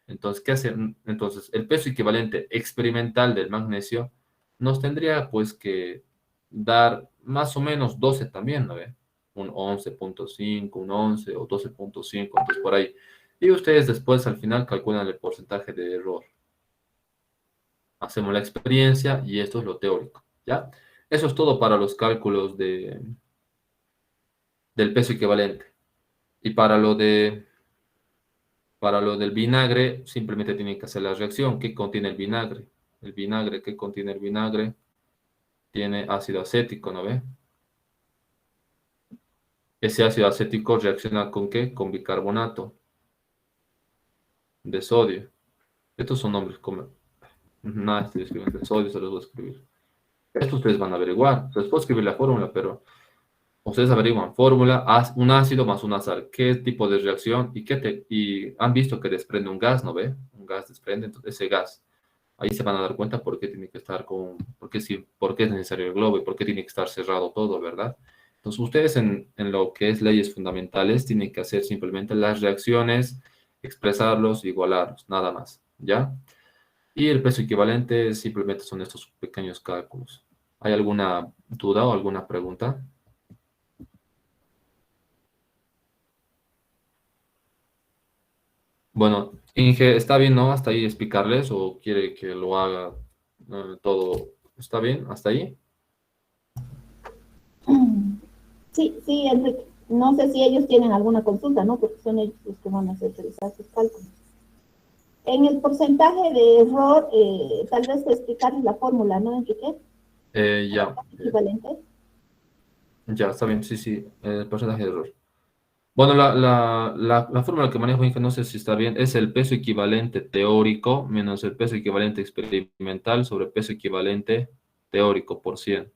Entonces, ¿qué hacer? Entonces, el peso equivalente experimental del magnesio nos tendría pues que dar más o menos 12 también, ¿no ve? Un 11.5, un 11 o 12.5, entonces por ahí. Y ustedes después al final calculan el porcentaje de error. Hacemos la experiencia y esto es lo teórico, ¿ya? Eso es todo para los cálculos del peso equivalente. Y para lo del vinagre, simplemente tienen que hacer la reacción. ¿Qué contiene el vinagre? ¿Qué contiene el vinagre? Tiene ácido acético, ¿no ve? Ese ácido acético reacciona ¿con qué? Con bicarbonato de sodio. Estos son nombres como... Nada, estoy escribiendo de sodio, se los voy a escribir. Esto ustedes van a averiguar. Les puedo escribir la fórmula, pero ustedes averiguan fórmula, un ácido más una sal. ¿Qué tipo de reacción? Y han visto que desprende un gas, ¿no ve? Un gas desprende, entonces ese gas. Ahí se van a dar cuenta por qué tiene que estar por qué es necesario el globo y por qué tiene que estar cerrado todo, ¿verdad? Entonces ustedes en lo que es leyes fundamentales tienen que hacer simplemente las reacciones, expresarlos, igualarlos, nada más, ¿ya? Y el peso equivalente simplemente son estos pequeños cálculos. ¿Hay alguna duda o alguna pregunta? Bueno, Inge, ¿está bien, no? ¿Hasta ahí explicarles o quiere que lo haga todo? ¿Está bien? ¿Hasta ahí? Sí, sí, Enrique. No sé si ellos tienen alguna consulta, ¿no? Porque son ellos los que van a hacer sus cálculos. En el porcentaje de error, tal vez explicarles la fórmula, ¿no, Enrique? Ya. Equivalente. Ya, está bien, sí, el porcentaje de error. Bueno, la fórmula que manejo, Inge, no sé si está bien, es el peso equivalente teórico menos el peso equivalente experimental sobre peso equivalente teórico por 100.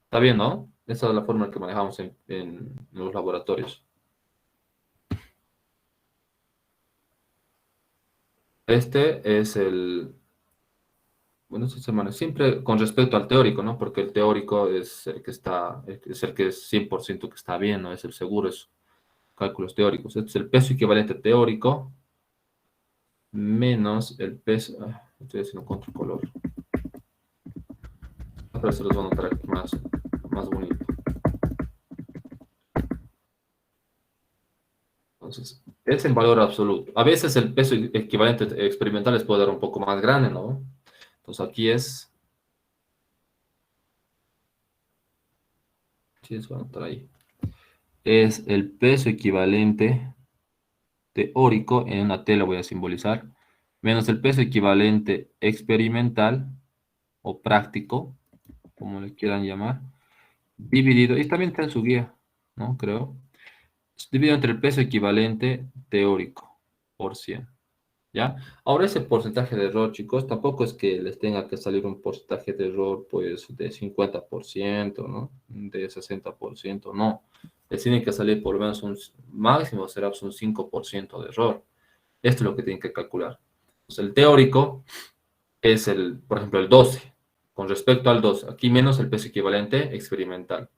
Está bien, ¿no? Esa es la fórmula que manejamos en los laboratorios. Este es bueno, siempre con respecto al teórico, ¿no? Porque el teórico es el que es 100% que está bien, ¿no? Es el seguro, es cálculos teóricos. Este es el peso equivalente teórico menos el peso... estoy haciendo con otro color. Pero se los voy a anotar aquí más bonito. Entonces, es en valor absoluto. A veces el peso equivalente experimental les puede dar un poco más grande, ¿no? Entonces aquí es Sí, eso va a anotar ahí. Es el peso equivalente teórico, en una T lo voy a simbolizar, menos el peso equivalente experimental o práctico, como le quieran llamar, dividido, y también está en su guía, ¿no? Creo. Es dividido entre el peso equivalente teórico por 100. ¿Ya? Ahora ese porcentaje de error, chicos, tampoco es que les tenga que salir un porcentaje de error, pues, de 50%, ¿no? De 60%, no. Les tiene que salir por lo menos un máximo, será pues un 5% de error. Esto es lo que tienen que calcular. Pues el teórico es el, por ejemplo, el 12, con respecto al 12, aquí menos el peso equivalente experimental,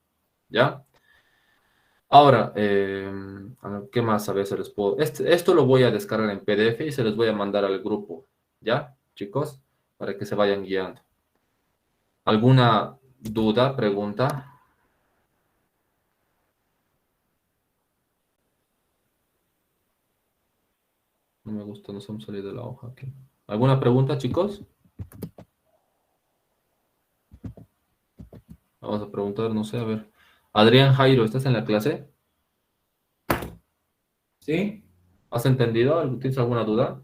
¿ya? Ahora, a ver, ¿qué más a veces les puedo? Esto lo voy a descargar en PDF y se les voy a mandar al grupo, ¿ya, chicos? Para que se vayan guiando. ¿Alguna duda, pregunta? No me gusta, no se me salió de la hoja aquí. ¿Alguna pregunta, chicos? Vamos a preguntar, no sé, a ver. Adrián Jairo, ¿estás en la clase? ¿Sí? ¿Has entendido? ¿Tienes alguna duda?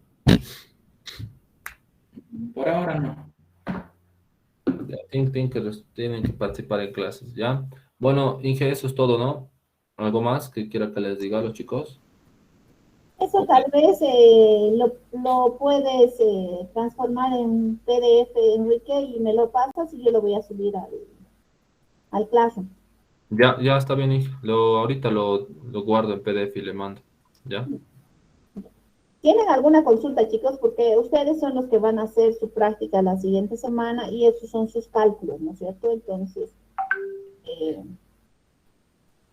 Por ahora no. Ya, tienen que participar en clases, ¿ya? Bueno, Inge, eso es todo, ¿no? ¿Algo más que quiera que les diga a los chicos? Eso tal vez lo puedes transformar en PDF, Enrique, y me lo pasas y yo lo voy a subir al Classroom. Ya, ya está bien, Inge. Ahorita lo guardo en PDF y le mando, ¿ya? ¿Tienen alguna consulta, chicos? Porque ustedes son los que van a hacer su práctica la siguiente semana y esos son sus cálculos, ¿no es cierto? Entonces,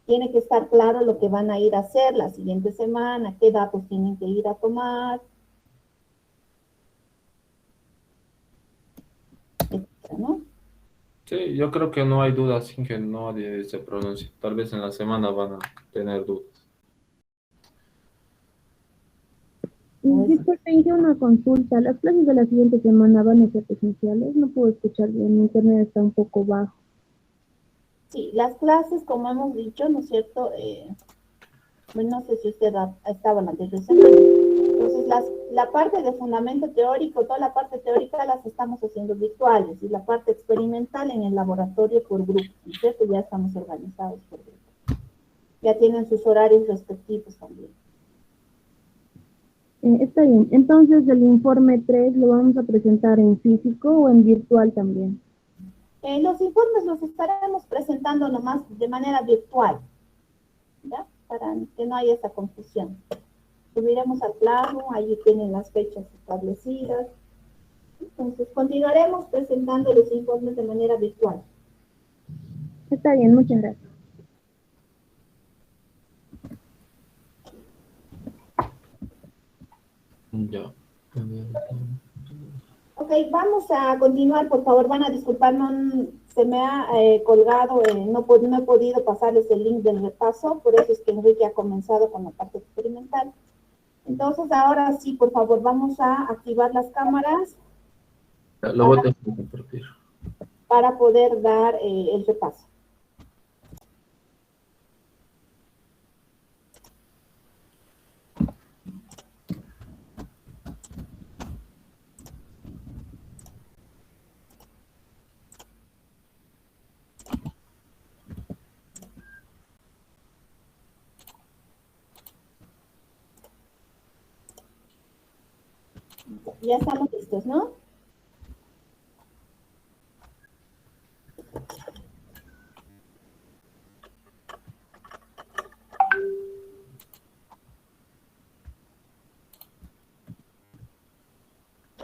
tiene que estar claro lo que van a ir a hacer la siguiente semana, qué datos tienen que ir a tomar, etcétera, ¿no? Sí, yo creo que no hay dudas, sin que nadie se pronuncie. Tal vez en la semana van a tener dudas. Disculpe, hice una consulta. ¿Las clases de la siguiente semana van a ser presenciales? No puedo escuchar bien, mi internet está un poco bajo. Sí, las clases, como hemos dicho, ¿no es cierto? Bueno, no sé si usted estaba en la anterior semana. Entonces, la parte de fundamento teórico, toda la parte teórica las estamos haciendo virtuales y la parte experimental en el laboratorio por grupo, ¿no es cierto? Ya estamos organizados por grupo. Ya tienen sus horarios respectivos también. Está bien. Entonces, el informe 3 lo vamos a presentar en físico o en virtual también. Los informes los estaremos presentando nomás de manera virtual, ¿ya? Para que no haya esa confusión. Subiremos al plano, allí tienen las fechas establecidas. Entonces, continuaremos presentando los informes de manera virtual. Está bien, muchas gracias. Ya. Ok, vamos a continuar, por favor, van a disculpar, no, se me ha colgado, no he podido pasarles el link del repaso, por eso es que Enrique ha comenzado con la parte experimental. Entonces, ahora sí, por favor, vamos a activar las cámaras Lo voy a tener que compartir. para poder dar el repaso. Ya estamos listos, ¿no?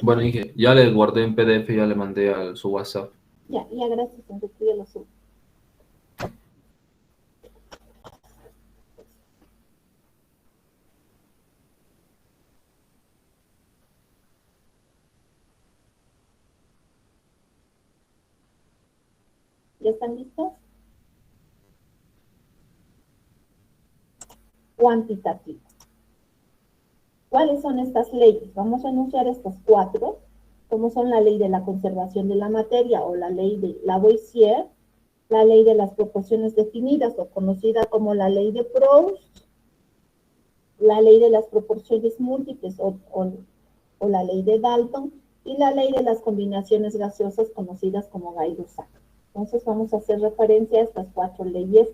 Bueno, Inge, ya le guardé en PDF y ya le mandé a su WhatsApp. Ya gracias, Enrique, ya lo subo. ¿Ya están listos? Cuantitativo. ¿Cuáles son estas leyes? Vamos a enunciar estas 4, como son la ley de la conservación de la materia o la ley de Lavoisier, la ley de las proporciones definidas, o conocida como la ley de Proust, la ley de las proporciones múltiples, o la ley de Dalton, y la ley de las combinaciones gaseosas, conocidas como Gay-Lussac. Entonces vamos a hacer referencia a estas 4 leyes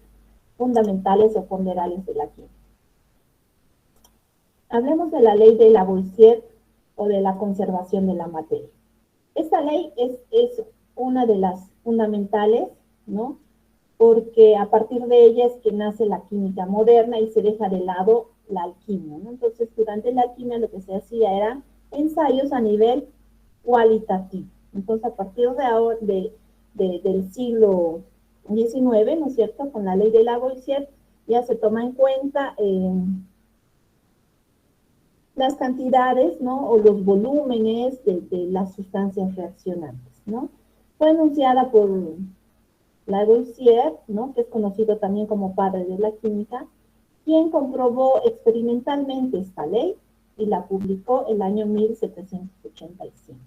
fundamentales o ponderales de la química. Hablemos de la ley de Lavoisier, o de la conservación de la materia. Esta ley es una de las fundamentales, ¿no? Porque a partir de ella es que nace la química moderna y se deja de lado la alquimia, ¿no? Entonces, durante la alquimia lo que se hacía eran ensayos a nivel cualitativo. Entonces, a partir del siglo XIX, ¿no es cierto?, con la ley de Lavoisier, ya se toma en cuenta las cantidades, ¿no?, o los volúmenes de las sustancias reaccionantes, ¿no? Fue enunciada por Lavoisier, ¿no?, que es conocido también como padre de la química, quien comprobó experimentalmente esta ley y la publicó el año 1785.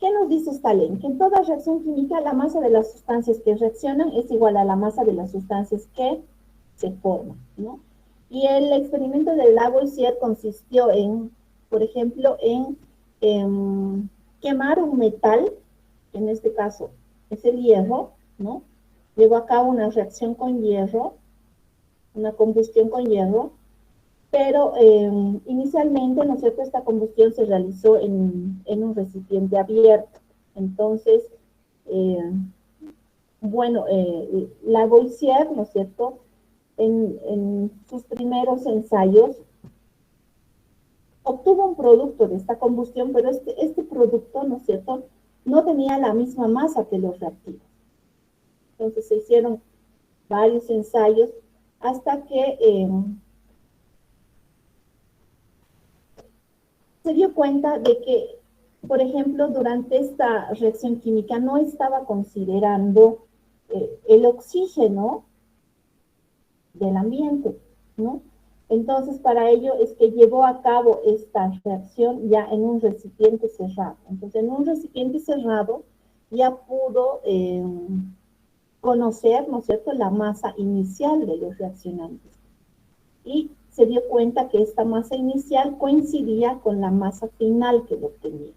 ¿Qué nos dice esta ley? Que en toda reacción química la masa de las sustancias que reaccionan es igual a la masa de las sustancias que se forman, ¿no? Y el experimento de Lavoisier consistió en, por ejemplo, en quemar un metal, que en este caso es el hierro, ¿no? Llevó a cabo una reacción con hierro, una combustión con hierro, pero inicialmente, ¿no es cierto?, esta combustión se realizó en un recipiente abierto. Entonces, Lavoisier, ¿no es cierto?, en sus primeros ensayos, obtuvo un producto de esta combustión, pero este producto, ¿no es cierto?, no tenía la misma masa que los reactivos. Entonces se hicieron varios ensayos hasta que se dio cuenta de que, por ejemplo, durante esta reacción química no estaba considerando el oxígeno del ambiente, ¿no? Entonces, para ello es que llevó a cabo esta reacción ya en un recipiente cerrado. Entonces, en un recipiente cerrado ya pudo conocer, ¿no es cierto?, la masa inicial de los reaccionantes. Y se dio cuenta que esta masa inicial coincidía con la masa final que lo obtenía.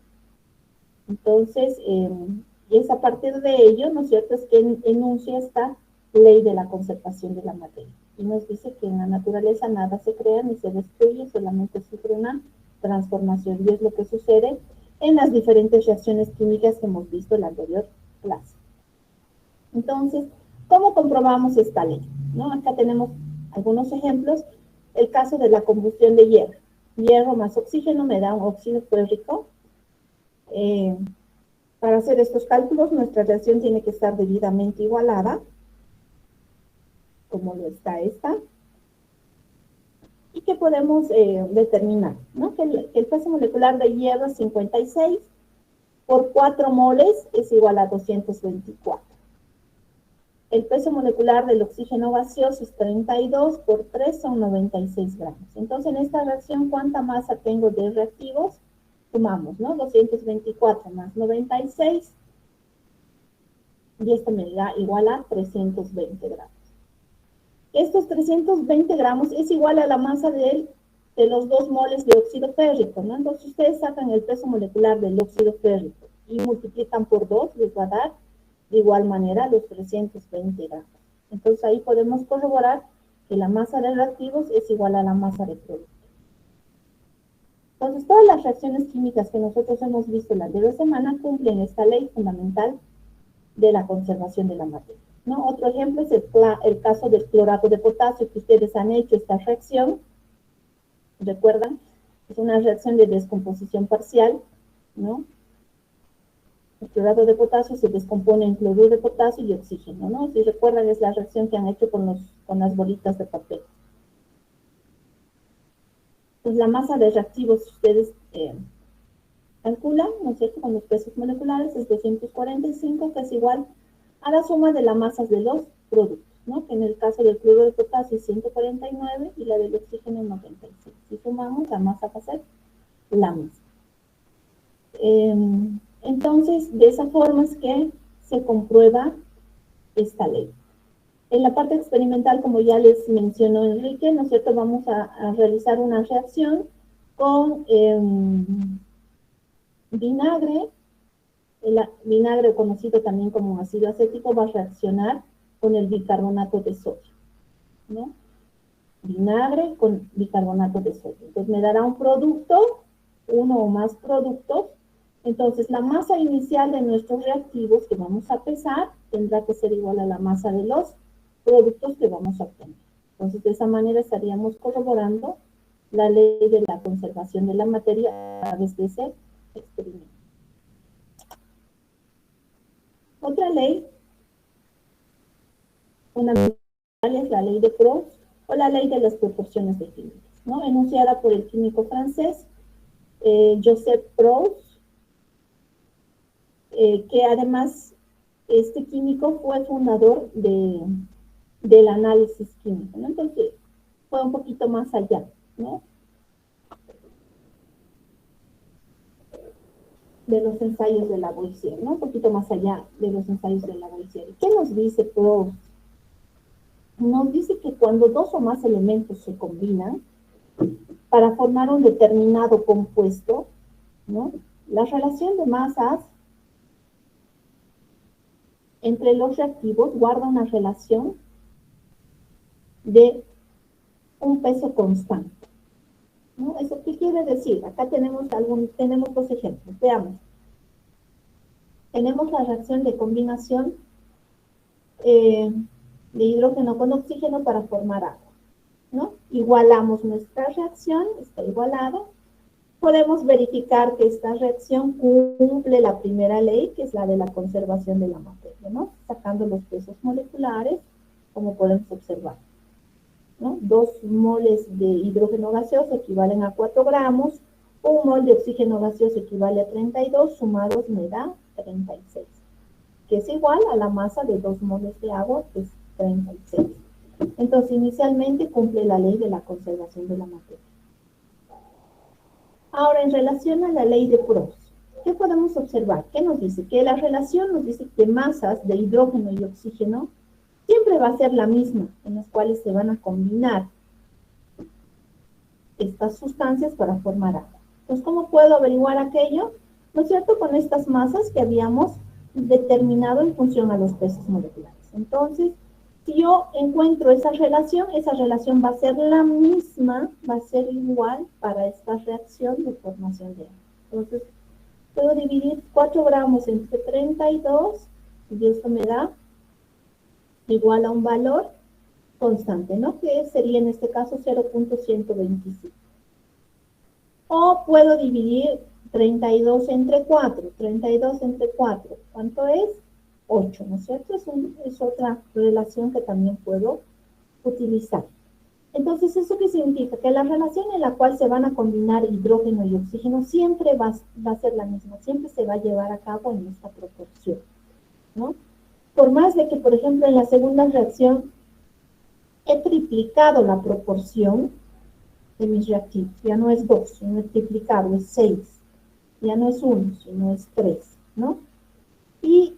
Entonces, y es a partir de ello, ¿no es cierto?, es que enuncia esta ley de la conservación de la materia. Y nos dice que en la naturaleza nada se crea ni se destruye, solamente sufre una transformación. Y es lo que sucede en las diferentes reacciones químicas que hemos visto en la anterior clase. Entonces, ¿cómo comprobamos esta ley? ¿No? Acá tenemos algunos ejemplos. El caso de la combustión de hierro. Hierro más oxígeno me da un óxido férrico. Para hacer estos cálculos, nuestra reacción tiene que estar debidamente igualada, como lo está esta. ¿Y qué podemos determinar? ¿No? Que el peso molecular de hierro es 56, por 4 moles es igual a 224. El peso molecular del oxígeno gaseoso es 32, por 3 son 96 gramos. Entonces, en esta reacción, ¿cuánta masa tengo de reactivos? Sumamos, ¿no? 224 más 96, y esto me da igual a 320 gramos. Estos 320 gramos es igual a la masa de los 2 moles de óxido férrico, ¿no? Entonces, ustedes sacan el peso molecular del óxido férrico y multiplican por 2, les va a dar de igual manera los 320 gramos. Entonces, ahí podemos corroborar que la masa de reactivos es igual a la masa de producto. Entonces, todas las reacciones químicas que nosotros hemos visto la anterior semana cumplen esta ley fundamental de la conservación de la materia, ¿no? Otro ejemplo es el caso del clorato de potasio, que ustedes han hecho esta reacción. ¿Recuerdan? Es una reacción de descomposición parcial, ¿no? El clorato de potasio se descompone en cloruro de potasio y oxígeno, ¿no? Si recuerdan, es la reacción que han hecho con las bolitas de papel. Pues la masa de reactivos, ustedes calculan, ¿no es cierto?, con los pesos moleculares es 245, que es igual a la suma de las masas de los productos, ¿no? Que en el caso del cloruro de potasio es 149 y la del oxígeno 96. Si sumamos, la masa va a ser la misma. Entonces, de esa forma es que se comprueba esta ley. En la parte experimental, como ya les mencionó Enrique, ¿no es cierto? Vamos a realizar una reacción con vinagre. El vinagre, conocido también como ácido acético, va a reaccionar con el bicarbonato de sodio, ¿no? Vinagre con bicarbonato de sodio. Entonces me dará un producto, uno o más productos. Entonces la masa inicial de nuestros reactivos que vamos a pesar tendrá que ser igual a la masa de los productos que vamos a obtener. Entonces, de esa manera estaríamos corroborando la ley de la conservación de la materia a través de ese experimento. Otra ley, es la ley de Proust o la ley de las proporciones de químicos, ¿no? Enunciada por el químico francés Joseph Proust, que además este químico fue fundador del análisis químico, ¿no? Entonces, fue un poquito más allá, ¿no? De los ensayos de Lavoisier, ¿no? Un poquito más allá de los ensayos de Lavoisier. ¿Qué nos dice Proust? Nos dice que cuando dos o más elementos se combinan para formar un determinado compuesto, ¿no? La relación de masas entre los reactivos guarda una relación de un peso constante, ¿no? ¿Eso qué quiere decir? Acá tenemos dos ejemplos. Veamos. Tenemos la reacción de combinación de hidrógeno con oxígeno para formar agua, ¿no? Igualamos nuestra reacción, está igualado. Podemos verificar que esta reacción cumple la primera ley, que es la de la conservación de la materia, ¿no? Sacando los pesos moleculares, como podemos observar, ¿no? 2 moles de hidrógeno gaseoso equivalen a 4 gramos, 1 mol de oxígeno gaseoso equivale a 32, sumados me da 36, que es igual a la masa de 2 moles de agua, que es 36. Entonces, inicialmente cumple la ley de la conservación de la materia. Ahora, en relación a la ley de Proust, ¿qué podemos observar? ¿Qué nos dice? Que la relación nos dice que masas de hidrógeno y oxígeno siempre va a ser la misma, en las cuales se van a combinar estas sustancias para formar agua. Entonces, ¿cómo puedo averiguar aquello? ¿No es cierto? Con estas masas que habíamos determinado en función a los pesos moleculares. Entonces, si yo encuentro esa relación va a ser la misma, va a ser igual para esta reacción de formación de agua. Entonces, puedo dividir 4 gramos entre 32 y esto me da igual a un valor constante, ¿no? Que sería en este caso 0.125. O puedo dividir 32 entre 4. 32 entre 4, ¿cuánto es? 8, ¿no es cierto? Es otra relación que también puedo utilizar. Entonces, ¿eso qué significa? Que la relación en la cual se van a combinar hidrógeno y oxígeno siempre va a ser la misma, siempre se va a llevar a cabo en esta proporción, ¿no? Por más de que, por ejemplo, en la segunda reacción he triplicado la proporción de mis reactivos, ya no es 2, sino he triplicado, es 6, ya no es 1, sino es 3, ¿no? Y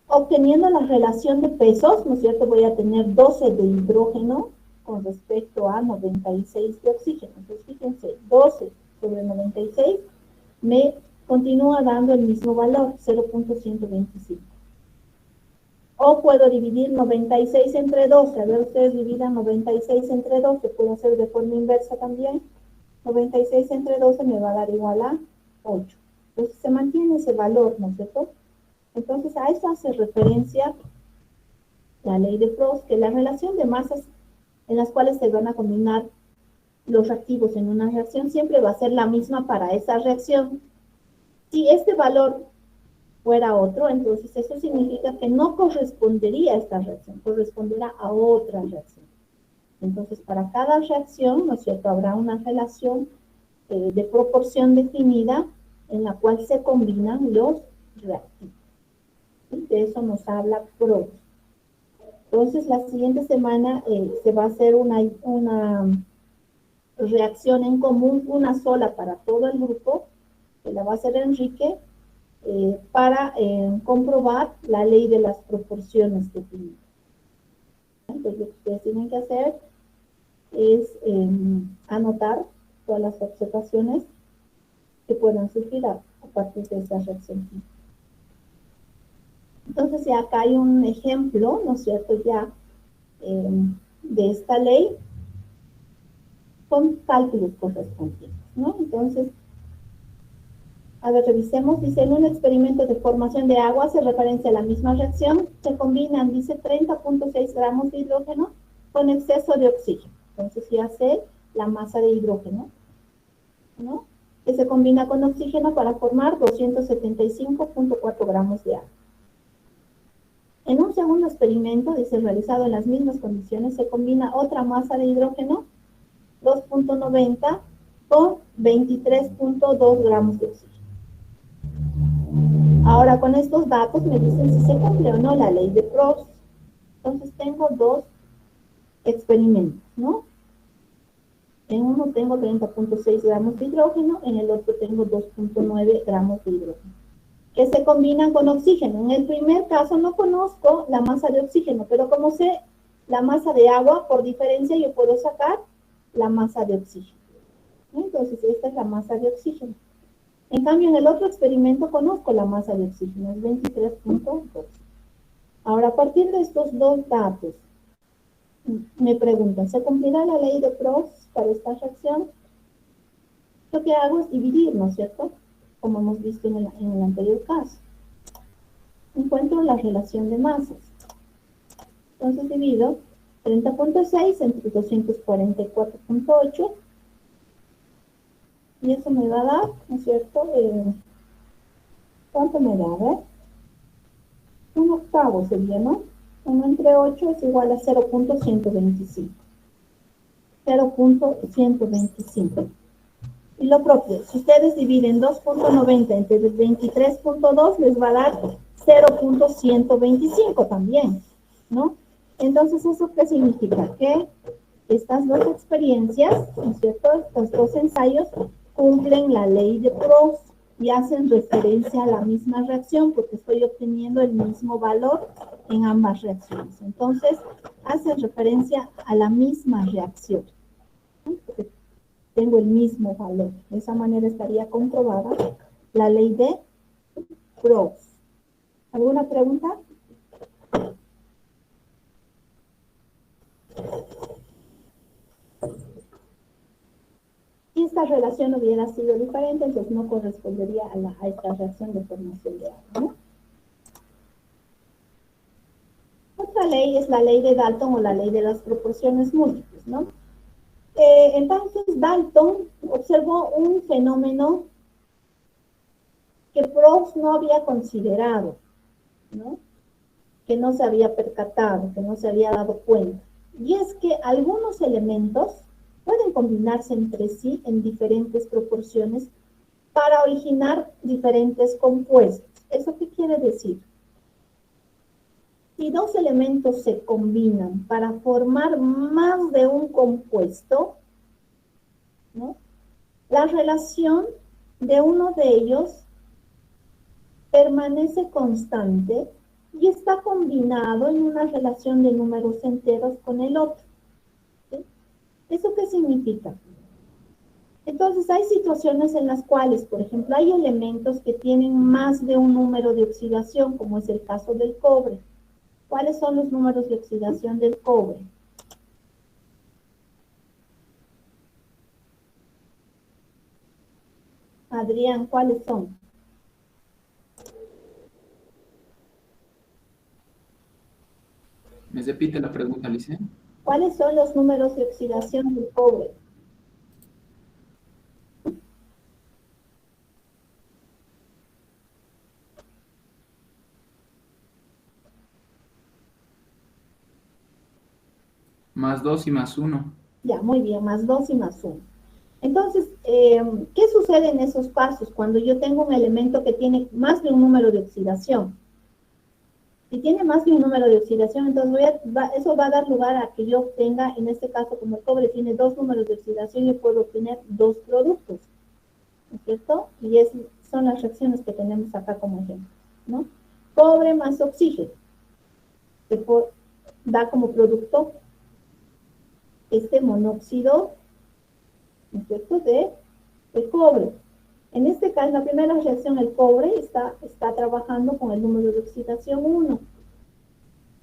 obteniendo la relación de pesos, ¿no es cierto? Voy a tener 12 de hidrógeno con respecto a 96 de oxígeno. Entonces, fíjense, 12 sobre 96 me continúa dando el mismo valor, 0.125. O puedo dividir 96 entre 12. A ver, ustedes dividan 96 entre 12. Puedo hacer de forma inversa también. 96 entre 12 me va a dar igual a 8. Entonces, se mantiene ese valor, ¿no es cierto? Entonces, a eso hace referencia la ley de Proust, que la relación de masas en las cuales se van a combinar los reactivos en una reacción siempre va a ser la misma para esa reacción. Si este valor fuera otro, entonces eso significa que no correspondería a esta reacción, corresponderá a otra reacción. Entonces, para cada reacción, ¿no es cierto?, habrá una relación de proporción definida en la cual se combinan los reactivos. De eso nos habla Proust. Entonces, la siguiente semana se va a hacer una reacción en común, una sola para todo el grupo, que la va a hacer Enrique, para comprobar la ley de las proporciones que tienen. Entonces, lo que ustedes tienen que hacer es anotar todas las observaciones que puedan surgir a partir de esta reacción química. Entonces, ya acá hay un ejemplo, ¿no es cierto?, ya de esta ley con cálculos correspondientes, ¿no? Entonces, a ver, revisemos. Dice, en un experimento de formación de agua hace referencia a la misma reacción. Se combinan, dice, 30.6 gramos de hidrógeno con exceso de oxígeno. Entonces, ya sé la masa de hidrógeno, ¿no?, que se combina con oxígeno para formar 275.4 gramos de agua. En un segundo experimento, dice, realizado en las mismas condiciones, se combina otra masa de hidrógeno, 2.90, con 23.2 gramos de oxígeno. Ahora, con estos datos me dicen si se cumple o no la ley de Proust. Entonces, tengo dos experimentos, ¿no? En uno tengo 30.6 gramos de hidrógeno, en el otro tengo 2.9 gramos de hidrógeno, que se combinan con oxígeno. En el primer caso no conozco la masa de oxígeno, pero como sé la masa de agua, por diferencia yo puedo sacar la masa de oxígeno. Entonces, esta es la masa de oxígeno. En cambio, en el otro experimento conozco la masa de oxígeno, es 23.2. Ahora, a partir de estos dos datos, me preguntan, ¿se cumplirá la ley de Proust para esta reacción? Lo que hago es dividir, ¿no es cierto?, como hemos visto en el anterior caso. Encuentro la relación de masas. Entonces divido 30.6 entre 244.8 y eso me va a dar, ¿no es cierto? ¿Cuánto me da? A ver. 1/8 sería, ¿no? 1 entre 8 es igual a 0.125. 0.125. Y lo propio, si ustedes dividen 2.90 entre 23.2, les va a dar 0.125 también, ¿no? Entonces, ¿eso qué significa? Que estas dos experiencias, ¿no es cierto?, estos dos ensayos cumplen la ley de Proust y hacen referencia a la misma reacción porque estoy obteniendo el mismo valor en ambas reacciones. Entonces, hacen referencia a la misma reacción, ¿no?, porque tengo el mismo valor. De esa manera estaría comprobada la ley de Proust. ¿Alguna pregunta? Si esta relación hubiera sido diferente, entonces no correspondería a esta reacción de formación de agua, ¿no? Otra ley es la ley de Dalton o la ley de las proporciones múltiples, ¿no? Entonces, Dalton observó un fenómeno que Proust no había considerado, ¿no?, que no se había percatado, que no se había dado cuenta. Y es que algunos elementos pueden combinarse entre sí en diferentes proporciones para originar diferentes compuestos. ¿Eso qué quiere decir? Si dos elementos se combinan para formar más de un compuesto, ¿no?, la relación de uno de ellos permanece constante y está combinado en una relación de números enteros con el otro. ¿Sí? ¿Eso qué significa? Entonces, hay situaciones en las cuales, por ejemplo, hay elementos que tienen más de un número de oxidación, como es el caso del cobre. ¿Cuáles son los números de oxidación del cobre? Adrián, ¿cuáles son? ¿Me repite la pregunta, Alicia? ¿Cuáles son los números de oxidación del cobre? Más 2 y más 1. Ya, muy bien, más 2 y más 1. Entonces, ¿qué sucede en esos casos cuando yo tengo un elemento que tiene más de un número de oxidación? Si tiene más de un número de oxidación, entonces eso va a dar lugar a que yo obtenga, en este caso, como el cobre tiene 2 números de oxidación, yo puedo obtener 2 productos, ¿no es cierto? Y son las reacciones que tenemos acá como ejemplo, ¿no? Cobre más oxígeno, que da como producto este monóxido, ¿no es cierto?, de cobre. En este caso, la primera reacción, el cobre está trabajando con el número de oxidación 1.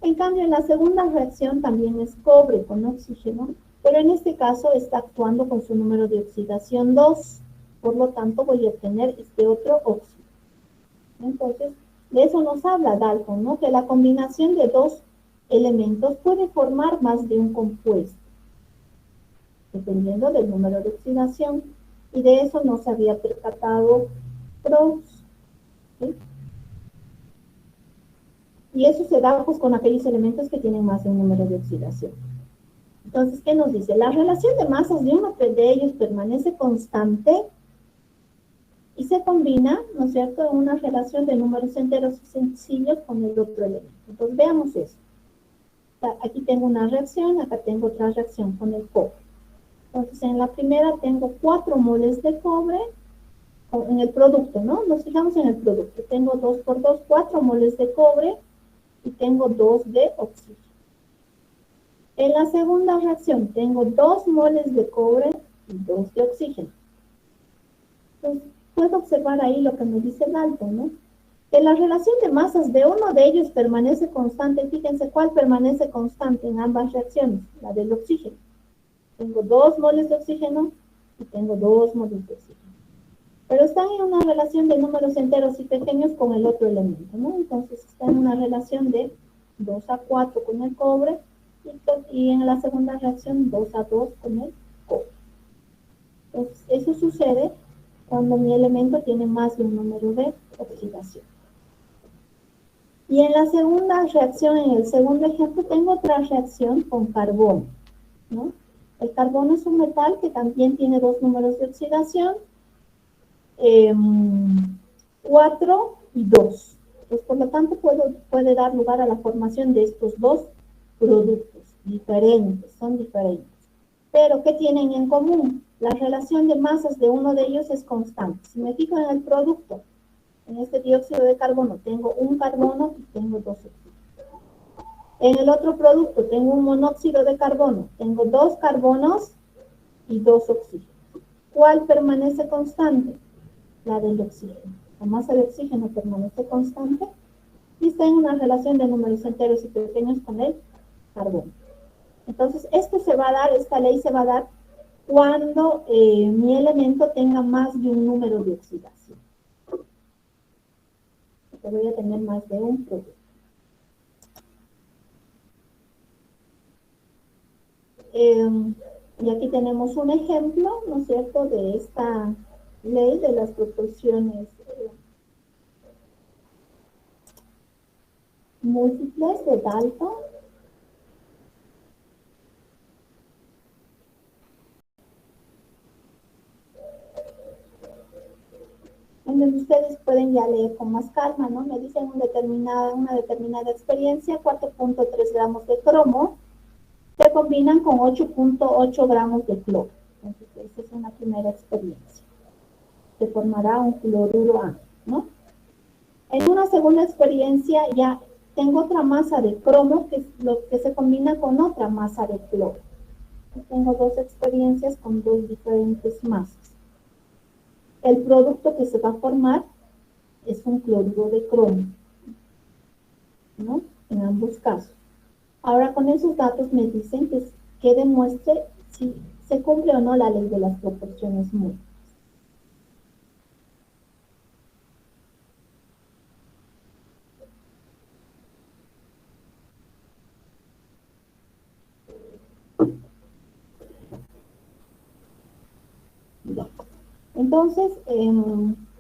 En cambio, en la segunda reacción también es cobre con oxígeno, pero en este caso está actuando con su número de oxidación 2. Por lo tanto, voy a obtener este otro óxido. Entonces, de eso nos habla Dalton, ¿no? Que la combinación de dos elementos puede formar más de un compuesto, dependiendo del número de oxidación. Y de eso no se había percatado Proust, ¿sí? Y eso se da pues con aquellos elementos que tienen más de un número de oxidación. Entonces, ¿qué nos dice? La relación de masas de uno de ellos permanece constante y se combina, ¿no es cierto?, en una relación de números enteros y sencillos con el otro elemento. Entonces, veamos eso. Aquí tengo una reacción, acá tengo otra reacción con el cobre. Entonces, en la primera tengo 4 moles de cobre, en el producto, ¿no? Nos fijamos en el producto. Tengo 2 por 2, 4 moles de cobre y tengo 2 de oxígeno. En la segunda reacción tengo 2 moles de cobre y 2 de oxígeno. Entonces, puedo observar ahí lo que me dice Dalton, ¿no? Que la relación de masas de uno de ellos permanece constante. Fíjense cuál permanece constante en ambas reacciones, la del oxígeno. Tengo 2 moles de oxígeno y tengo 2 moles de oxígeno. Pero están en una relación de números enteros y pequeños con el otro elemento, ¿no? Entonces están en una relación de 2 a 4 con el cobre y en la segunda reacción 2 a 2 con el cobre. Entonces, eso sucede cuando mi elemento tiene más de un número de oxidación. Y en la segunda reacción, en el segundo ejemplo, tengo otra reacción con carbono, ¿no? El carbono es un metal que también tiene 2 números de oxidación, 4 y 2. Pues, por lo tanto, puede dar lugar a la formación de estos dos productos diferentes, son diferentes. Pero, ¿qué tienen en común? La relación de masas de uno de ellos es constante. Si me fijo en el producto, en este dióxido de carbono, tengo un carbono y tengo 2 oxígenos. En el otro producto tengo un monóxido de carbono, tengo 2 carbonos y 2 oxígenos. ¿Cuál permanece constante? La del oxígeno. La masa de oxígeno permanece constante y está en una relación de números enteros y pequeños con el carbono. Entonces, esto se va a dar, esta ley se va a dar cuando mi elemento tenga más de un número de oxidación. Porque voy a tener más de un producto. Y aquí tenemos un ejemplo, ¿no es cierto?, de esta ley de las proporciones múltiples de Dalton. Entonces ustedes pueden ya leer con más calma, ¿no? Me dicen una determinada experiencia, 4.3 gramos de cromo se combinan con 8.8 gramos de cloro. Entonces, esa es una primera experiencia. Se formará un cloruro A, ¿no? En una segunda experiencia ya tengo otra masa de cromo que es lo que se combina con otra masa de cloro. Tengo 2 experiencias con 2 diferentes masas. El producto que se va a formar es un cloruro de cromo, ¿no? En ambos casos. Ahora, con esos datos me dicen que demuestre si se cumple o no la ley de las proporciones múltiples. Entonces,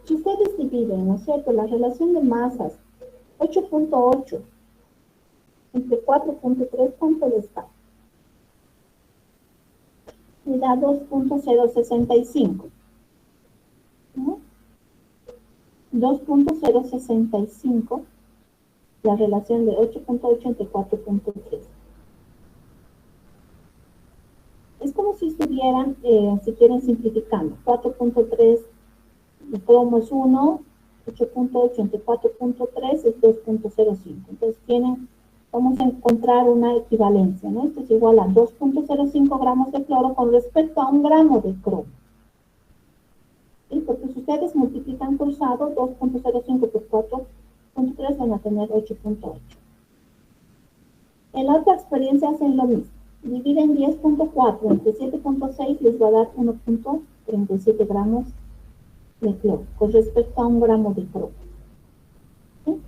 si ustedes dividen, ¿no es cierto?, la relación de masas 8.8 entre 4.3, ¿cuánto les da? Me da 2.065. ¿No? 2.065, la relación de 8.8 entre 4.3. Es como si estuvieran, si quieren, simplificando. 4.3 el cromo es 1, 8.8 entre 4.3 es 2.05. Entonces vamos a encontrar una equivalencia, ¿no? Esto es igual a 2.05 gramos de cloro con respecto a 1 gramo de cromo. ¿Sí? Porque si ustedes multiplican cruzado, 2.05 por 4.3 van a tener 8.8. En la otra experiencia hacen lo mismo. Dividen 10.4 entre 7.6 les va a dar 1.37 gramos de cloro con respecto a 1 gramo de cromo. ¿Sí?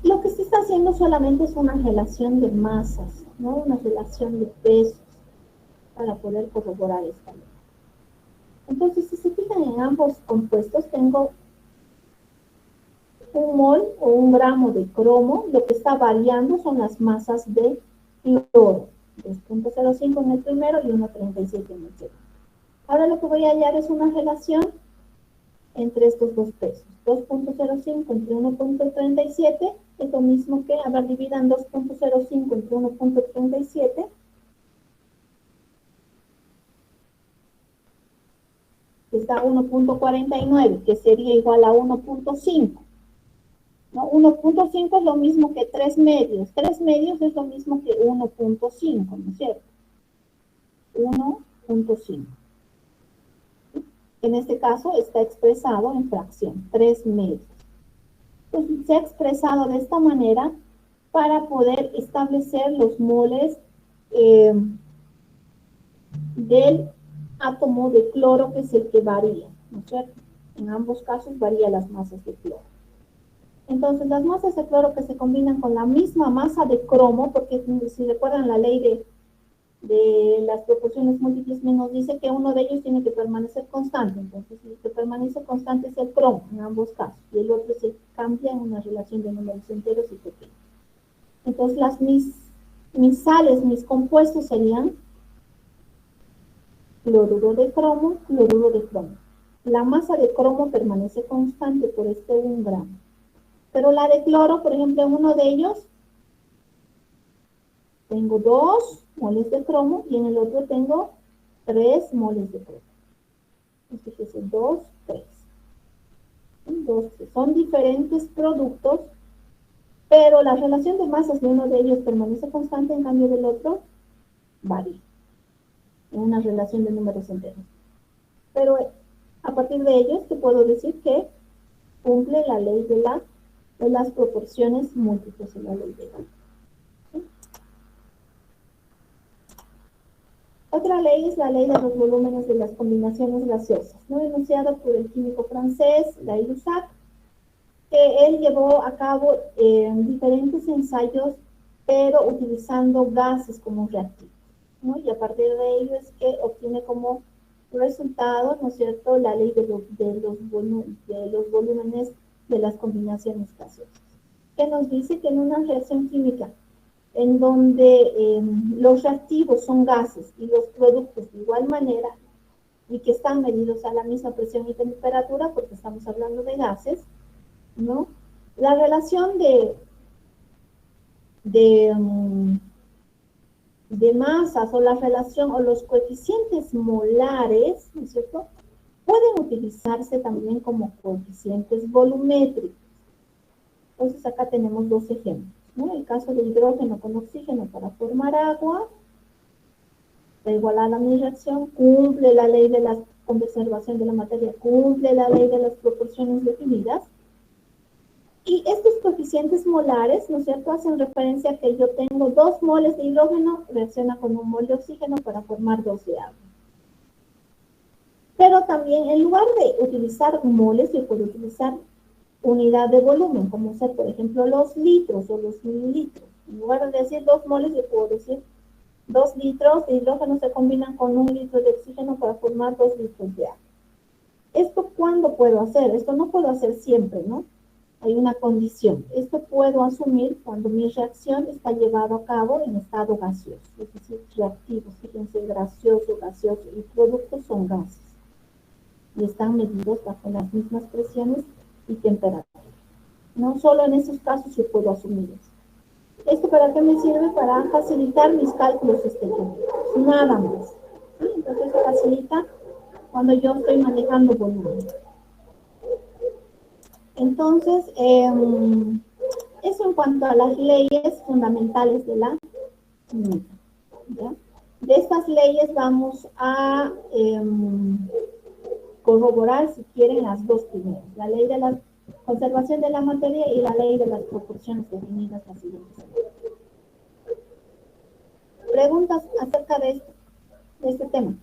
Lo que se está haciendo solamente es una relación de masas, no una relación de pesos para poder corroborar esta ley. Entonces, si se fijan en ambos compuestos, tengo 1 mol o 1 gramo de cromo. Lo que está variando son las masas de cloro, 2.05 en el primero y 1.37 en el segundo. Ahora lo que voy a hallar es una relación entre estos dos pesos. 2.05 entre 1.37 es lo mismo que, a ver, dividan 2.05 entre 1.37. Está 1.49, que sería igual a 1.5. ¿No? 1.5 es lo mismo que 3 medios. 3 medios es lo mismo que 1.5, ¿no es cierto? 1.5. En este caso está expresado en fracción, 3 medios. Entonces se ha expresado de esta manera para poder establecer los moles del átomo de cloro, que es el que varía, ¿no es cierto? En ambos casos varía las masas de cloro. Entonces, las masas de cloro que se combinan con la misma masa de cromo, porque si recuerdan la ley de las proporciones múltiples, nos dice que uno de ellos tiene que permanecer constante. Entonces, el que permanece constante es el cromo, en ambos casos, y el otro se cambia en una relación de números enteros y pequeños. Entonces, mis sales, mis compuestos serían cloruro de cromo, cloruro de cromo. La masa de cromo permanece constante por este 1 gramo. Pero la de cloro, por ejemplo, en uno de ellos tengo 2 moles de cromo y en el otro tengo 3 moles de cromo. Fíjense, 2, 3. 2, 3. Son diferentes productos, pero la relación de masas de uno de ellos permanece constante, en cambio del otro varía. En una relación de números enteros. Pero a partir de ellos te puedo decir que cumple la ley de las proporciones múltiples en la ley de Gauss. ¿Sí? Otra ley es la ley de los volúmenes de las combinaciones gaseosas, ¿no? Enunciada por el químico francés Lay-Lusac, que él llevó a cabo diferentes ensayos, pero utilizando gases como reactivos, ¿no? Y a partir de ello es que obtiene como resultado, ¿no es cierto?, la ley de los volúmenes de las combinaciones gaseosas, que nos dice que en una reacción química en donde los reactivos son gases y los productos de igual manera, y que están medidos a la misma presión y temperatura, porque estamos hablando de gases, ¿no? La relación de masas, o la relación o los coeficientes molares, ¿no es cierto?, pueden utilizarse también como coeficientes volumétricos. Entonces acá tenemos dos ejemplos, ¿no? El caso de hidrógeno con oxígeno para formar agua, está igualada a mi reacción, cumple la ley de la conservación de la materia, cumple la ley de las proporciones definidas. Y estos coeficientes molares, ¿no es cierto?, hacen referencia a que yo tengo 2 moles de hidrógeno, reacciona con 1 mol de oxígeno para formar 2 de agua. Pero también, en lugar de utilizar moles, yo puedo utilizar unidad de volumen, como ser, por ejemplo, los litros o los mililitros. En lugar de decir 2 moles, yo puedo decir 2 litros de hidrógeno se combinan con 1 litro de oxígeno para formar 2 litros de agua. ¿Esto cuándo puedo hacer? Esto no puedo hacer siempre, ¿no? Hay una condición. Esto puedo asumir cuando mi reacción está llevada a cabo en estado gaseoso, es decir, reactivos, fíjense, gaseoso y productos son gases. Y están medidos bajo las mismas presiones y temperaturas. No solo en esos casos yo puedo asumir esto. ¿Esto para qué me sirve? Para facilitar mis cálculos estequiométricos, nada más. ¿Sí? Entonces facilita cuando yo estoy manejando volumen. Entonces, eso en cuanto a las leyes fundamentales de la química, ¿ya? De estas leyes vamos a corroborar, si quieren, las dos primeras. La ley de la conservación de la materia y la ley de las proporciones definidas así. ¿Preguntas acerca de este tema?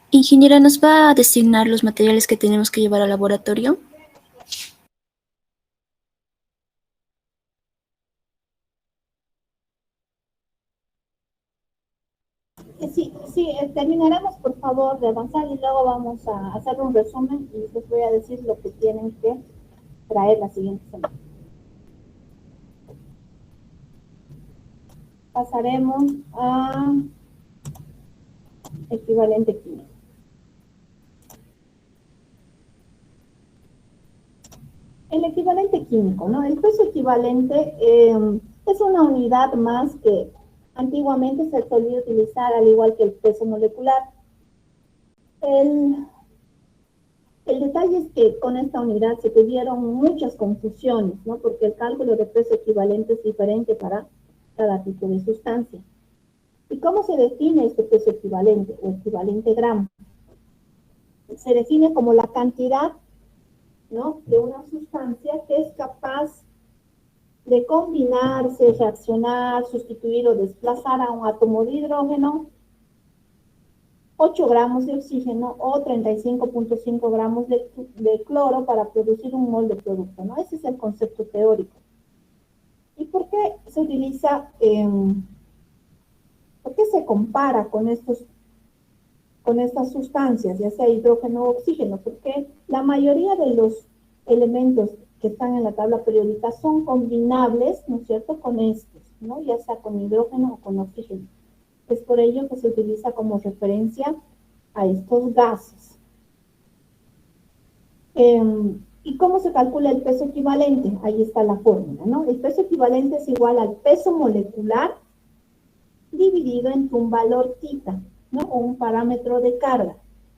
Ingeniera, ¿nos va a designar los materiales que tenemos que llevar al laboratorio? Sí, terminaremos por favor de avanzar y luego vamos a hacer un resumen y les voy a decir lo que tienen que traer la siguiente semana. Pasaremos a equivalente químico. El equivalente químico, ¿no? El peso equivalente es una unidad más que antiguamente se solía utilizar al igual que el peso molecular. El detalle es que con esta unidad se tuvieron muchas confusiones, ¿no? Porque el cálculo de peso equivalente es diferente para cada tipo de sustancia. ¿Y cómo se define este peso equivalente o equivalente gramo? Se define como la cantidad, ¿no?, de una sustancia que es capaz de combinarse, reaccionar, sustituir o desplazar a un átomo de hidrógeno, 8 gramos de oxígeno o 35.5 gramos de cloro para producir un mol de producto, ¿no? Ese es el concepto teórico. ¿Y por qué se utiliza, por qué se compara con estas sustancias, ya sea hidrógeno o oxígeno? Porque la mayoría de los elementos que están en la tabla periódica son combinables, ¿no es cierto?, con estos, ¿no?, ya sea con hidrógeno o con oxígeno. Es por ello que se utiliza como referencia a estos gases. ¿Y cómo se calcula el peso equivalente? Ahí está la fórmula, ¿no? El peso equivalente es igual al peso molecular dividido entre un valor θ, ¿no?, o un parámetro de carga.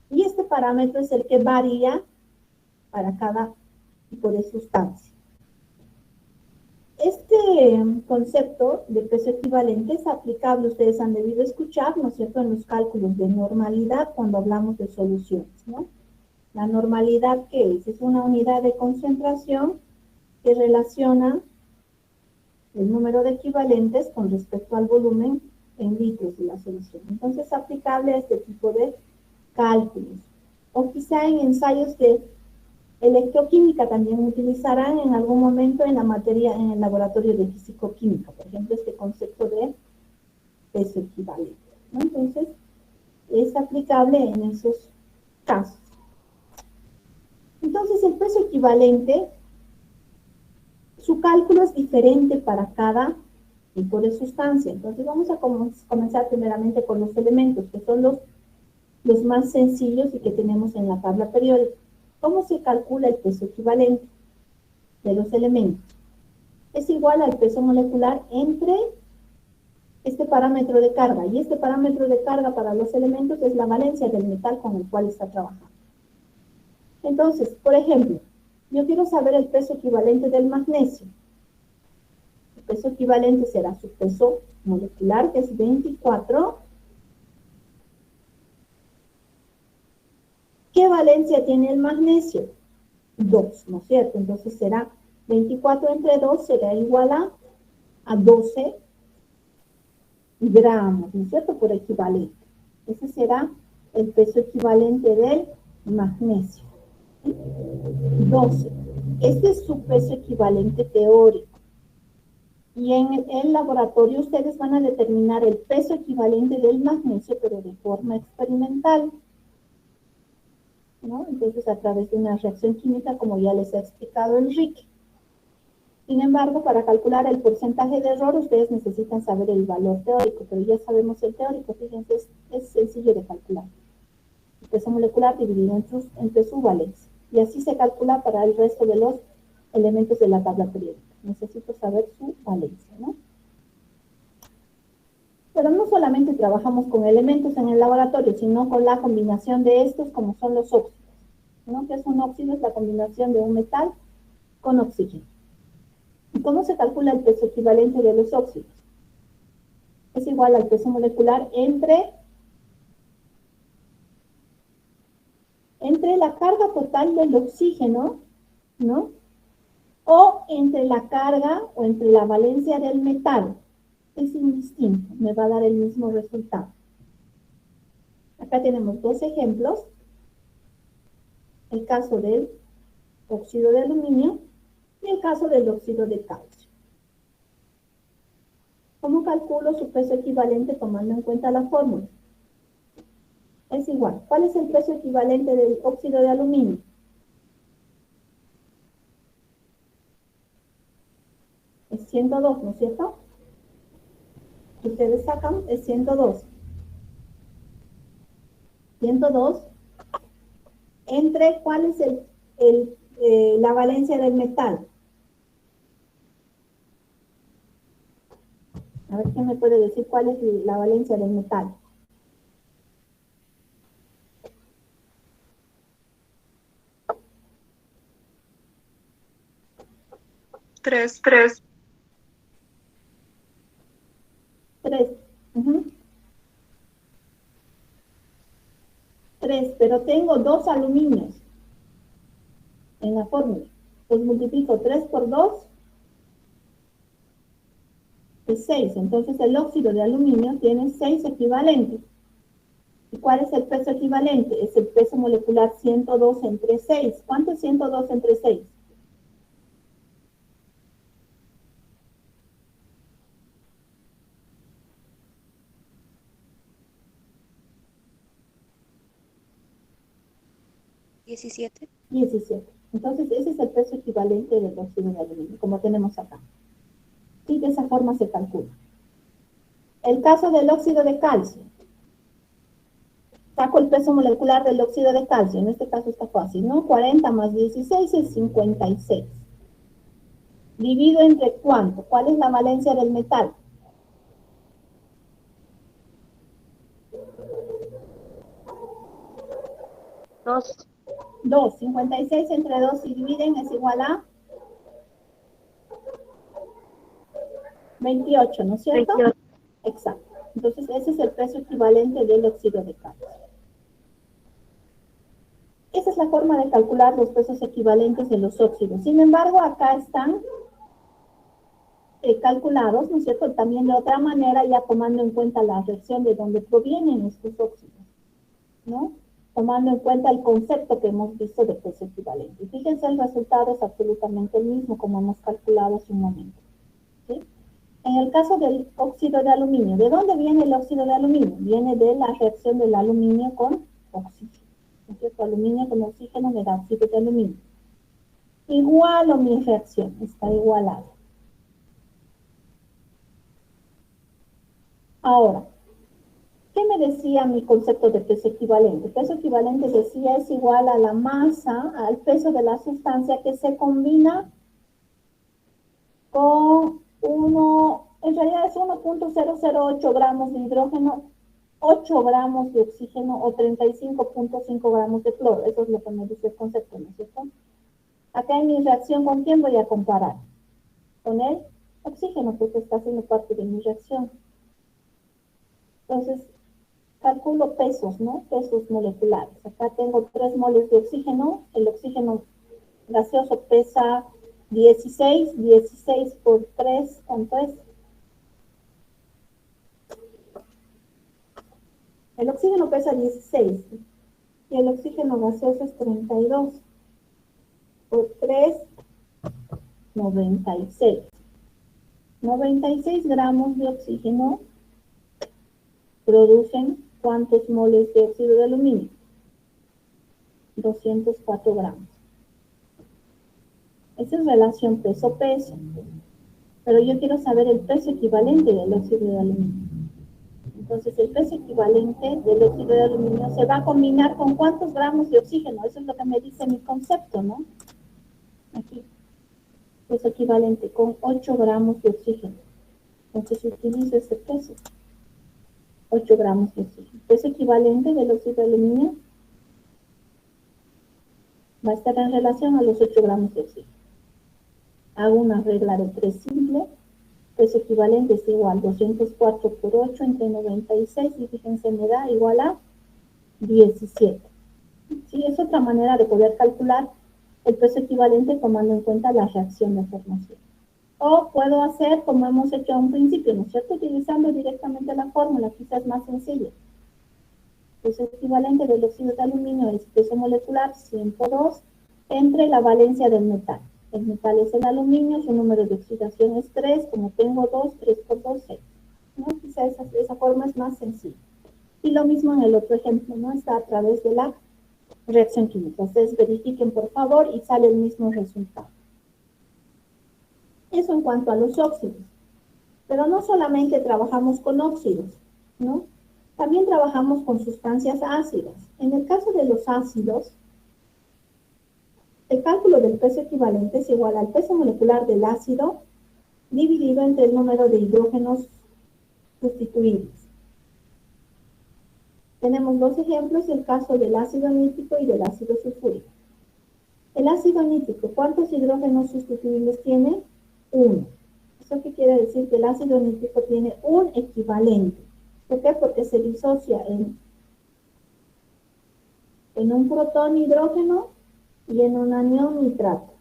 Y este parámetro es el que varía para cada tipo de sustancia. Este concepto de peso equivalente es aplicable, ustedes han debido escuchar, ¿no es cierto?, en los cálculos de normalidad cuando hablamos de soluciones, ¿no? La normalidad, ¿qué es? Es una unidad de concentración que relaciona el número de equivalentes con respecto al volumen en litros de la solución. Entonces, es aplicable a este tipo de cálculos. O quizá en ensayos de electroquímica también utilizarán en algún momento en la materia, en el laboratorio de fisicoquímica, por ejemplo, este concepto de peso equivalente, ¿no? Entonces, es aplicable en esos casos. Entonces, el peso equivalente, su cálculo es diferente para cada tipo de sustancia. Entonces, vamos a comenzar primeramente con los elementos, que son los más sencillos y que tenemos en la tabla periódica. ¿Cómo se calcula el peso equivalente de los elementos? Es igual al peso molecular entre este parámetro de carga. Y este parámetro de carga para los elementos es la valencia del metal con el cual está trabajando. Entonces, por ejemplo, yo quiero saber el peso equivalente del magnesio. El peso equivalente será su peso molecular, que es 24. ¿Qué valencia tiene el magnesio? 2, ¿no es cierto? Entonces será 24 entre 2 será igual a 12 gramos, ¿no es cierto?, por equivalente. Ese será el peso equivalente del magnesio. 12. Este es su peso equivalente teórico. Y en el laboratorio ustedes van a determinar el peso equivalente del magnesio, pero de forma experimental, ¿no? Entonces, a través de una reacción química, como ya les ha explicado Enrique. Sin embargo, para calcular el porcentaje de error, ustedes necesitan saber el valor teórico, pero ya sabemos el teórico, fíjense, es sencillo de calcular. El peso molecular dividido entre su valencia. Y así se calcula para el resto de los elementos de la tabla periódica. Necesito saber su valencia, ¿no? Pero no solamente trabajamos con elementos en el laboratorio, sino con la combinación de estos, como son los óxidos, ¿no? ¿Qué es un óxido? Es la combinación de un metal con oxígeno. ¿Y cómo se calcula el peso equivalente de los óxidos? Es igual al peso molecular entre la carga total del oxígeno, ¿no? O entre la carga o entre la valencia del metal. Es indistinto, me va a dar el mismo resultado. Acá tenemos dos ejemplos. El caso del óxido de aluminio y el caso del óxido de calcio. ¿Cómo calculo su peso equivalente tomando en cuenta la fórmula? Es igual. ¿Cuál es el peso equivalente del óxido de aluminio? Es 102, ¿no es cierto? Ustedes sacan, es 102. 102 entre, ¿cuál es la valencia del metal? A ver, ¿quién me puede decir cuál es la valencia del metal? Tres. 3. 3, pero tengo 2 aluminios en la fórmula. Pues multiplico 3 por 2, es 6. Entonces el óxido de aluminio tiene 6 equivalentes. ¿Y cuál es el peso equivalente? Es el peso molecular 102 entre 6. ¿Cuánto es 102 entre 6? ¿17? 17. Entonces ese es el peso equivalente del óxido de aluminio, como tenemos acá. Y de esa forma se calcula. El caso del óxido de calcio. Saco el peso molecular del óxido de calcio. En este caso está fácil, ¿no? 40 más 16 es 56. Divido entre ¿cuánto? ¿Cuál es la valencia del metal? Dos. 2. 56 entre 2 si dividen es igual a 28, ¿no es cierto? 28. Exacto. Entonces ese es el peso equivalente del óxido de calcio. Esa es la forma de calcular los pesos equivalentes de los óxidos. Sin embargo, acá están calculados, ¿no es cierto? También de otra manera, ya tomando en cuenta la reacción de donde provienen estos óxidos, ¿no? Tomando en cuenta el concepto que hemos visto de peso equivalente. Y fíjense, el resultado es absolutamente el mismo, como hemos calculado hace un momento, ¿sí? En el caso del óxido de aluminio, ¿de dónde viene el óxido de aluminio? Viene de la reacción del aluminio con oxígeno. ¿No es cierto? Aluminio con oxígeno me da óxido de aluminio. Igual o mi reacción, está igualada. Ahora, ¿qué me decía mi concepto de peso equivalente? Peso equivalente decía es igual a la masa, al peso de la sustancia que se combina con en realidad es 1.008 gramos de hidrógeno, 8 gramos de oxígeno o 35.5 gramos de cloro. Eso es lo que me dice el concepto, ¿no es cierto? Acá en mi reacción, ¿con quién voy a comparar? Con el oxígeno, porque está haciendo parte de mi reacción. Entonces, calculo pesos, ¿no? Pesos moleculares. Acá tengo 3 moles de oxígeno. El oxígeno gaseoso pesa 16. 16 por 3, ¿cuánto es? El oxígeno pesa 16. Y el oxígeno gaseoso es 32. Por 3, 96. 96 gramos de oxígeno producen ¿cuántos moles de óxido de aluminio? 204 gramos. Esa es relación peso-peso. Pero yo quiero saber el peso equivalente del óxido de aluminio. Entonces, el peso equivalente del óxido de aluminio se va a combinar con cuántos gramos de oxígeno. Eso es lo que me dice mi concepto, ¿no? Aquí. Peso equivalente con 8 gramos de oxígeno. Entonces, utilizo ese peso. 8 gramos de oxígeno. Peso equivalente del óxido de aluminio va a estar en relación a los 8 gramos de oxígeno. Hago una regla de 3 simple. Peso equivalente es igual a 204 por 8 entre 96 y fíjense, me da igual a 17. Sí, es otra manera de poder calcular el peso equivalente tomando en cuenta la reacción de formación. O puedo hacer como hemos hecho a un principio, ¿no es cierto? Utilizando directamente la fórmula, quizás más sencilla. Peso equivalente del óxido de aluminio es peso molecular 100 por 2 entre la valencia del metal. El metal es el aluminio, su número de oxidación es 3, como tengo 2, 3 por 2, 6. ¿No? Quizá esa forma es más sencilla. Y lo mismo en el otro ejemplo, ¿no? Está a través de la reacción química. Ustedes verifiquen, por favor, y sale el mismo resultado. Eso en cuanto a los óxidos. Pero no solamente trabajamos con óxidos, ¿no? También trabajamos con sustancias ácidas. En el caso de los ácidos, el cálculo del peso equivalente es igual al peso molecular del ácido dividido entre el número de hidrógenos sustituibles. Tenemos dos ejemplos, el caso del ácido nítrico y del ácido sulfúrico. El ácido nítrico, ¿cuántos hidrógenos sustituibles tiene? 1. ¿Eso qué quiere decir? Que el ácido nítrico tiene un equivalente. ¿Por qué? Porque se disocia en un protón hidrógeno y en un anión nitrato.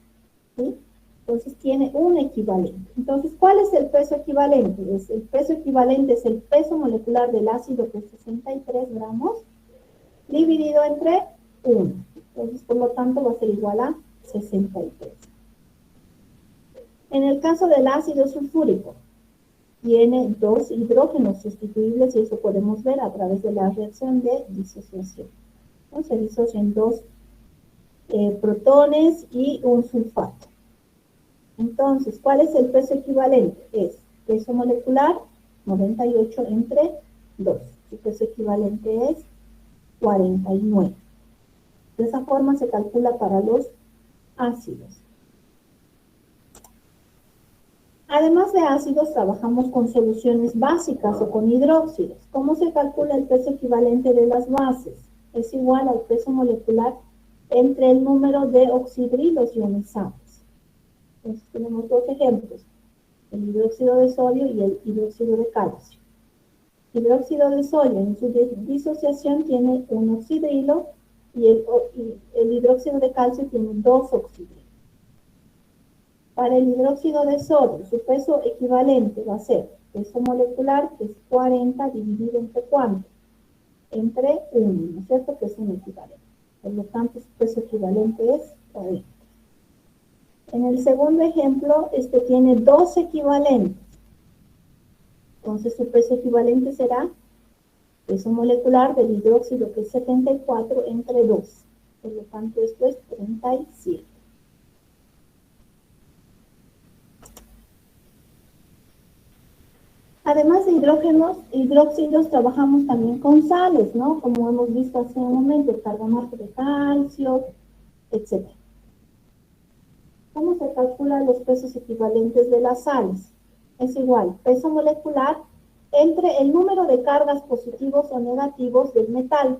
¿Sí? Entonces tiene un equivalente. Entonces, ¿cuál es el peso equivalente? El peso equivalente es el peso molecular del ácido, que es 63 gramos, dividido entre 1. Entonces, por lo tanto, va a ser igual a 63. En el caso del ácido sulfúrico, tiene 2 hidrógenos sustituibles y eso podemos ver a través de la reacción de disociación. ¿No? Se disocian 2 protones y un sulfato. Entonces, ¿cuál es el peso equivalente? Es peso molecular 98 entre 2. Su peso equivalente es 49. De esa forma se calcula para los ácidos. Además de ácidos, trabajamos con soluciones básicas o con hidróxidos. ¿Cómo se calcula el peso equivalente de las bases? Es igual al peso molecular entre el número de oxidrilos ionizados. Entonces tenemos dos ejemplos, el hidróxido de sodio y el hidróxido de calcio. El hidróxido de sodio en su disociación tiene un oxidrilo y el hidróxido de calcio tiene 2 oxidrilos. Para el hidróxido de sodio, su peso equivalente va a ser peso molecular, que es 40 dividido entre ¿cuánto? Entre 1, ¿no es cierto? Que es un equivalente. Por lo tanto, su peso equivalente es 40. En el segundo ejemplo, este tiene 2 equivalentes. Entonces, su peso equivalente será peso molecular del hidróxido, que es 74, entre 2. Por lo tanto, esto es 37. Además de hidróxidos, trabajamos también con sales, ¿no? Como hemos visto hace un momento, el carbonato de calcio, etc. ¿Cómo se calculan los pesos equivalentes de las sales? Es igual, peso molecular entre el número de cargas positivos o negativos del metal,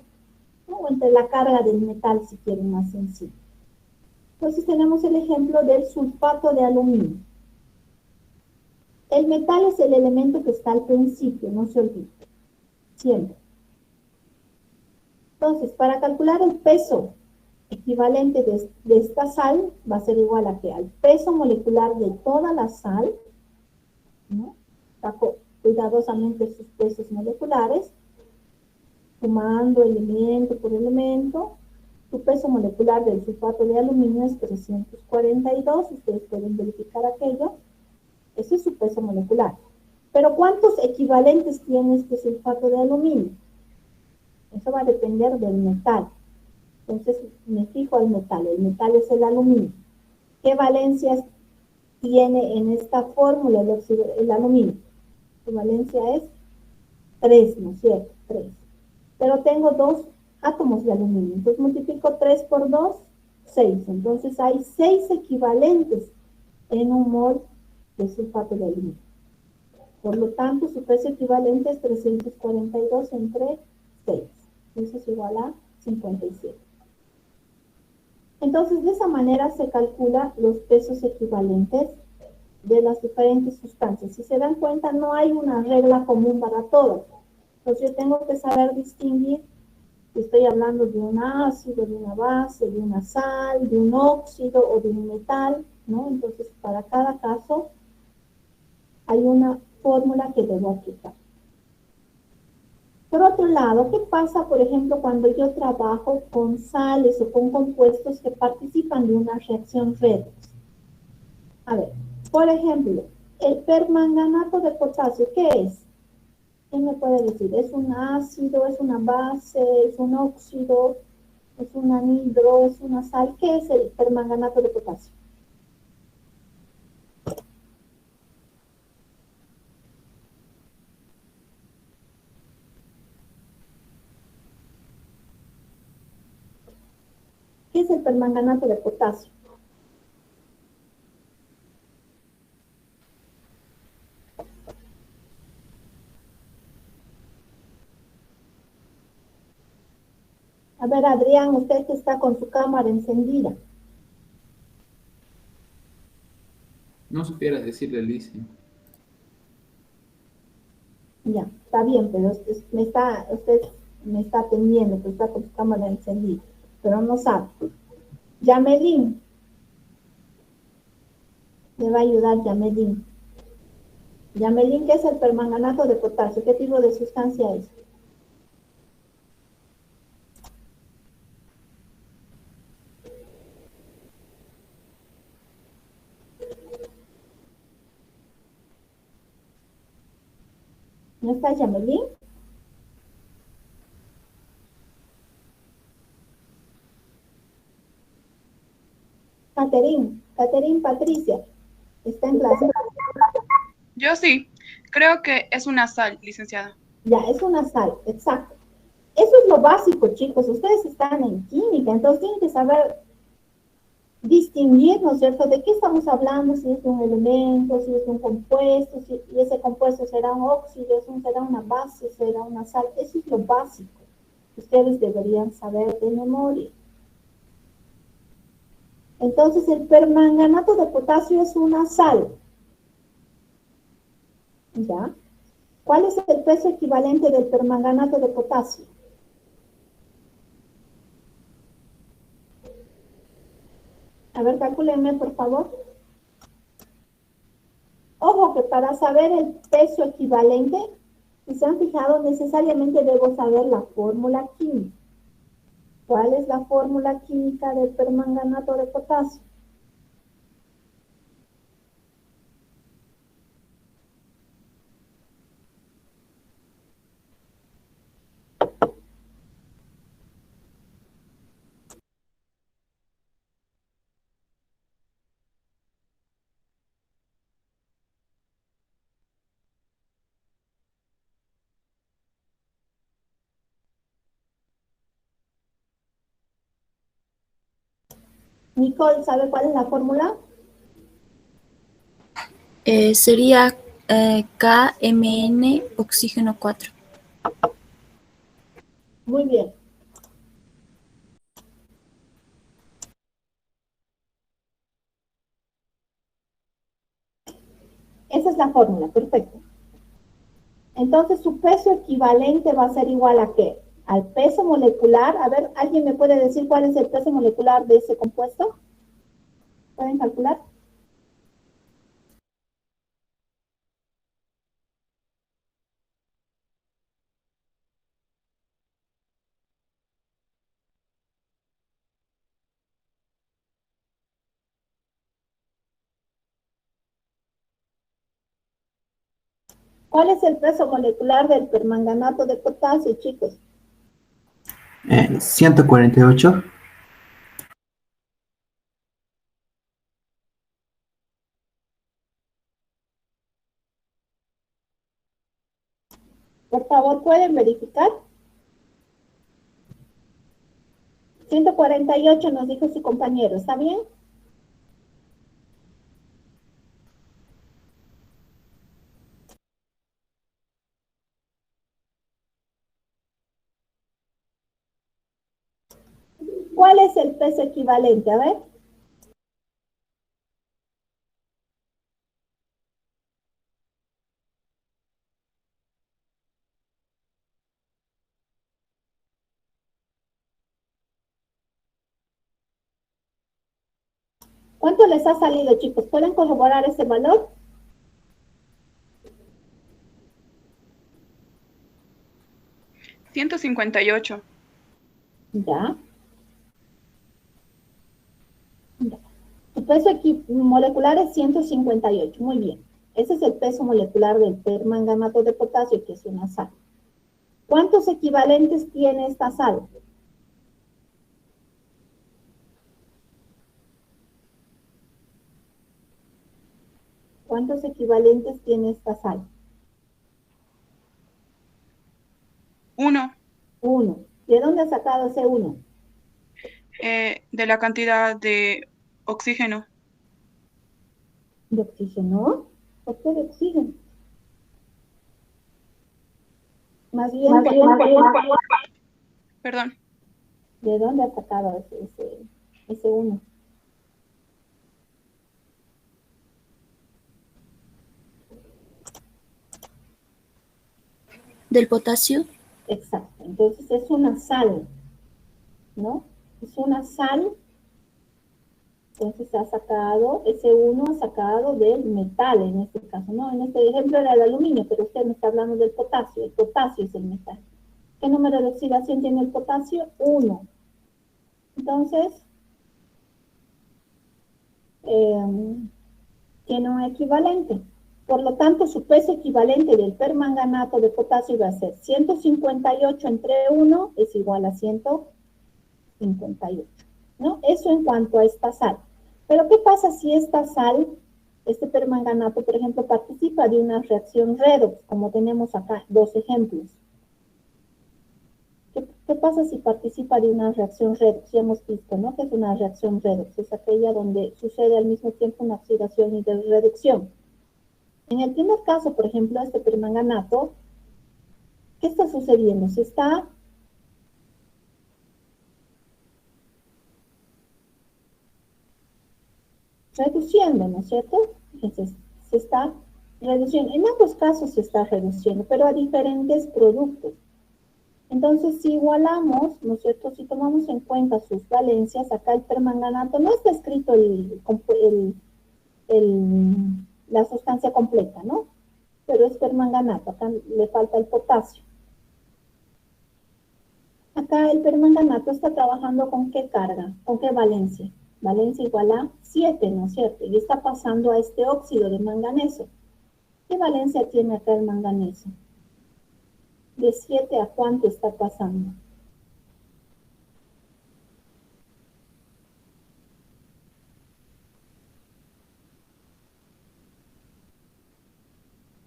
¿no? O entre la carga del metal, si quieren más sencillo. Entonces tenemos el ejemplo del sulfato de aluminio. El metal es el elemento que está al principio, no se olvide, siempre. Entonces, para calcular el peso equivalente de esta sal, va a ser igual a que al peso molecular de toda la sal, ¿no? Saco cuidadosamente sus pesos moleculares, sumando elemento por elemento. Su peso molecular del sulfato de aluminio es 342, ustedes pueden verificar aquello. Ese es su peso molecular. Pero ¿cuántos equivalentes tiene este sulfato de aluminio? Eso va a depender del metal. Entonces me fijo al metal. El metal es el aluminio. ¿Qué valencias tiene en esta fórmula el aluminio? Su valencia es 3, ¿no es cierto? 3. Pero tengo 2 átomos de aluminio. Entonces multiplico 3 por 2, 6. Entonces hay 6 equivalentes en un mol de sulfato de aluminio. Por lo tanto, su peso equivalente es 342 entre 6. Eso es igual a 57. Entonces, de esa manera se calculan los pesos equivalentes de las diferentes sustancias. Si se dan cuenta, no hay una regla común para todas. Entonces, yo tengo que saber distinguir si estoy hablando de un ácido, de una base, de una sal, de un óxido o de un metal, ¿no? Entonces, para cada caso hay una fórmula que debo aplicar. Por otro lado, ¿qué pasa, por ejemplo, cuando yo trabajo con sales o con compuestos que participan de una reacción redox? A ver, por ejemplo, el permanganato de potasio, ¿qué es? ¿Quién me puede decir? ¿Es un ácido, es una base, es un óxido, es un anhidro, es una sal? ¿Qué es el permanganato de potasio? ¿Qué es el permanganato de potasio? A ver, Adrián, usted que está con su cámara encendida. No supiera decirle, dice. Ya, está bien, pero usted me está atendiendo, pero está con su cámara encendida, pero no sabe. Yamelín, le va a ayudar Yamelín. Yamelín, ¿qué es el permanganato de potasio? ¿Qué tipo de sustancia es? ¿No está Yamelín? Caterín Patricia, está en clase. Yo sí, creo que es una sal, licenciada. Ya, es una sal, exacto. Eso es lo básico, chicos. Ustedes están en química, entonces tienen que saber distinguir, ¿no es cierto?, de qué estamos hablando, si es de un elemento, si es de un compuesto, y ese compuesto será un óxido, será una base, será una sal. Eso es lo básico. Ustedes deberían saber de memoria. Entonces, el permanganato de potasio es una sal. ¿Ya? ¿Cuál es el peso equivalente del permanganato de potasio? A ver, calcúlenme, por favor. Ojo que para saber el peso equivalente, si se han fijado, necesariamente debo saber la fórmula química. ¿Cuál es la fórmula química del permanganato de potasio? Nicole, ¿sabe cuál es la fórmula? Sería KMN oxígeno 4. Muy bien. Esa es la fórmula, perfecto. Entonces, su peso equivalente va a ser igual a ¿qué? Al peso molecular. A ver, ¿alguien me puede decir cuál es el peso molecular de ese compuesto? ¿Pueden calcular? ¿Cuál es el peso molecular del permanganato de potasio, chicos? 148. Por favor, ¿pueden verificar? 148 nos dijo su compañero, ¿está bien? ¿Cuál es el peso equivalente? A ver. ¿Cuánto les ha salido, chicos? ¿Pueden corroborar ese valor? $158. Ya. Su peso molecular es 158. Muy bien. Ese es el peso molecular del permanganato de potasio, que es una sal. ¿Cuántos equivalentes tiene esta sal? ¿Cuántos equivalentes tiene esta sal? 1. 1. ¿De dónde ha sacado ese 1? De la cantidad de oxígeno. ¿De oxígeno? ¿Por qué de oxígeno? Más bien, Perdón. ¿de dónde ha sacado ese 1? Del potasio. Exacto. Entonces es una sal, ¿no? Es una sal. Entonces ha sacado, ese 1 ha sacado del metal en este caso, ¿no? En este ejemplo era el aluminio, pero usted me está hablando del potasio. El potasio es el metal. ¿Qué número de oxidación tiene el potasio? 1. Entonces, tiene un equivalente. Por lo tanto, su peso equivalente del permanganato de potasio va a ser 158 entre 1 es igual a 158, ¿no? Eso en cuanto a esta sal. Pero, ¿qué pasa si esta sal, este permanganato, por ejemplo, participa de una reacción redox, como tenemos acá dos ejemplos? ¿Qué pasa si participa de una reacción redox? Ya hemos visto, ¿no? Que es una reacción redox. Es aquella donde sucede al mismo tiempo una oxidación y de reducción. En el primer caso, por ejemplo, este permanganato, ¿qué está sucediendo? Se está reduciendo, ¿no es cierto? Entonces, se está reduciendo. En ambos casos se está reduciendo, pero a diferentes productos. Entonces, si igualamos, ¿no es cierto? Si tomamos en cuenta sus valencias, acá el permanganato, no está escrito la sustancia completa, ¿no? Pero es permanganato, acá le falta el potasio. Acá el permanganato está trabajando con qué carga, con qué valencia. Valencia igual a 7, ¿no es cierto? Y está pasando a este óxido de manganeso. ¿Qué valencia tiene acá el manganeso? ¿De 7 a cuánto está pasando?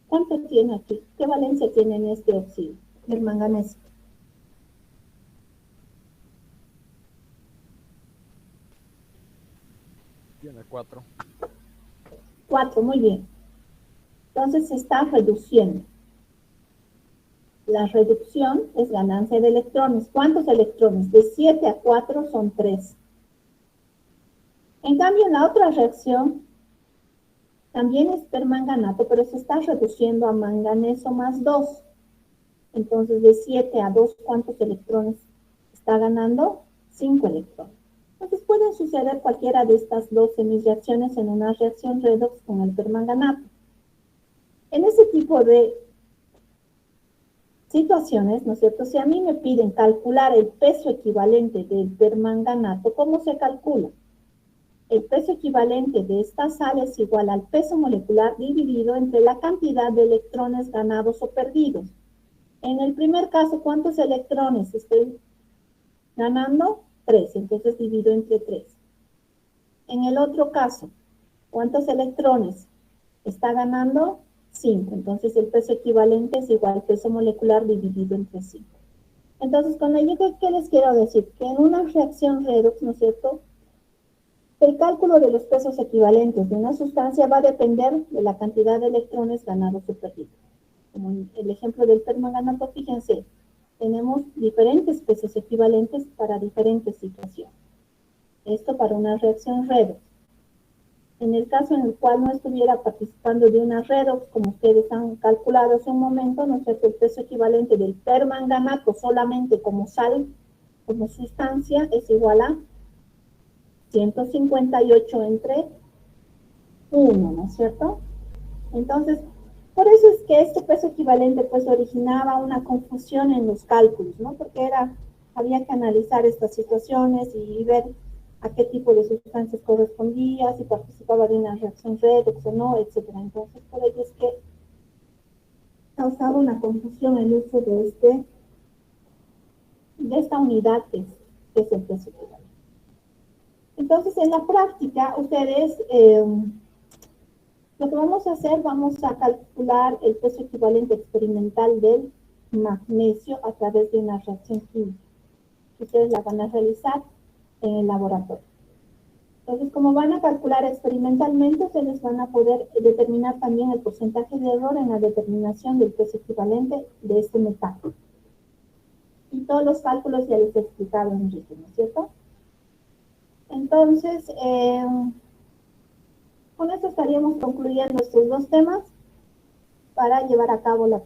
¿Cuánto tiene aquí? ¿Qué valencia tiene en este óxido, el manganeso? Tiene 4. 4, muy bien. Entonces se está reduciendo. La reducción es ganancia de electrones. ¿Cuántos electrones? De 7 a 4 son 3. En cambio, en la otra reacción, también es permanganato, pero se está reduciendo a manganeso más 2. Entonces, de 7 a 2, ¿cuántos electrones está ganando? 5 electrones. Entonces, pueden suceder cualquiera de estas dos semireacciones en una reacción redox con el permanganato. En ese tipo de situaciones, ¿no es cierto? Si a mí me piden calcular el peso equivalente del permanganato, ¿cómo se calcula? El peso equivalente de esta sal es igual al peso molecular dividido entre la cantidad de electrones ganados o perdidos. En el primer caso, ¿cuántos electrones estoy ganando? 3, entonces divido entre 3. En el otro caso, ¿cuántos electrones está ganando? 5. Entonces el peso equivalente es igual al peso molecular dividido entre 5. Entonces, con ello, ¿qué les quiero decir? Que en una reacción redox, ¿no es cierto?, el cálculo de los pesos equivalentes de una sustancia va a depender de la cantidad de electrones ganados o perdidos. Como en el ejemplo del permanganato, fíjense, tenemos diferentes pesos equivalentes para diferentes situaciones. Esto para una reacción redox. En el caso en el cual no estuviera participando de una redox, como ustedes han calculado hace un momento, ¿no es cierto?, el peso equivalente del permanganato solamente como sal, como sustancia, es igual a 158 entre 1, ¿no es cierto? Entonces, por eso es que este peso equivalente pues originaba una confusión en los cálculos, ¿no? Porque había que analizar estas situaciones y ver a qué tipo de sustancias correspondía, si participaba de una reacción redox o no, etc. Entonces, por ello es que causaba una confusión el uso de esta unidad que es el peso equivalente. Entonces, en la práctica, ustedes, lo que vamos a hacer, vamos a calcular el peso equivalente experimental del magnesio a través de una reacción química. Ustedes la van a realizar en el laboratorio. Entonces, como van a calcular experimentalmente, ustedes van a poder determinar también el porcentaje de error en la determinación del peso equivalente de este metal. Y todos los cálculos ya les he explicado, Enrique, ¿no es cierto? Entonces, con esto estaríamos concluyendo estos dos temas para llevar a cabo la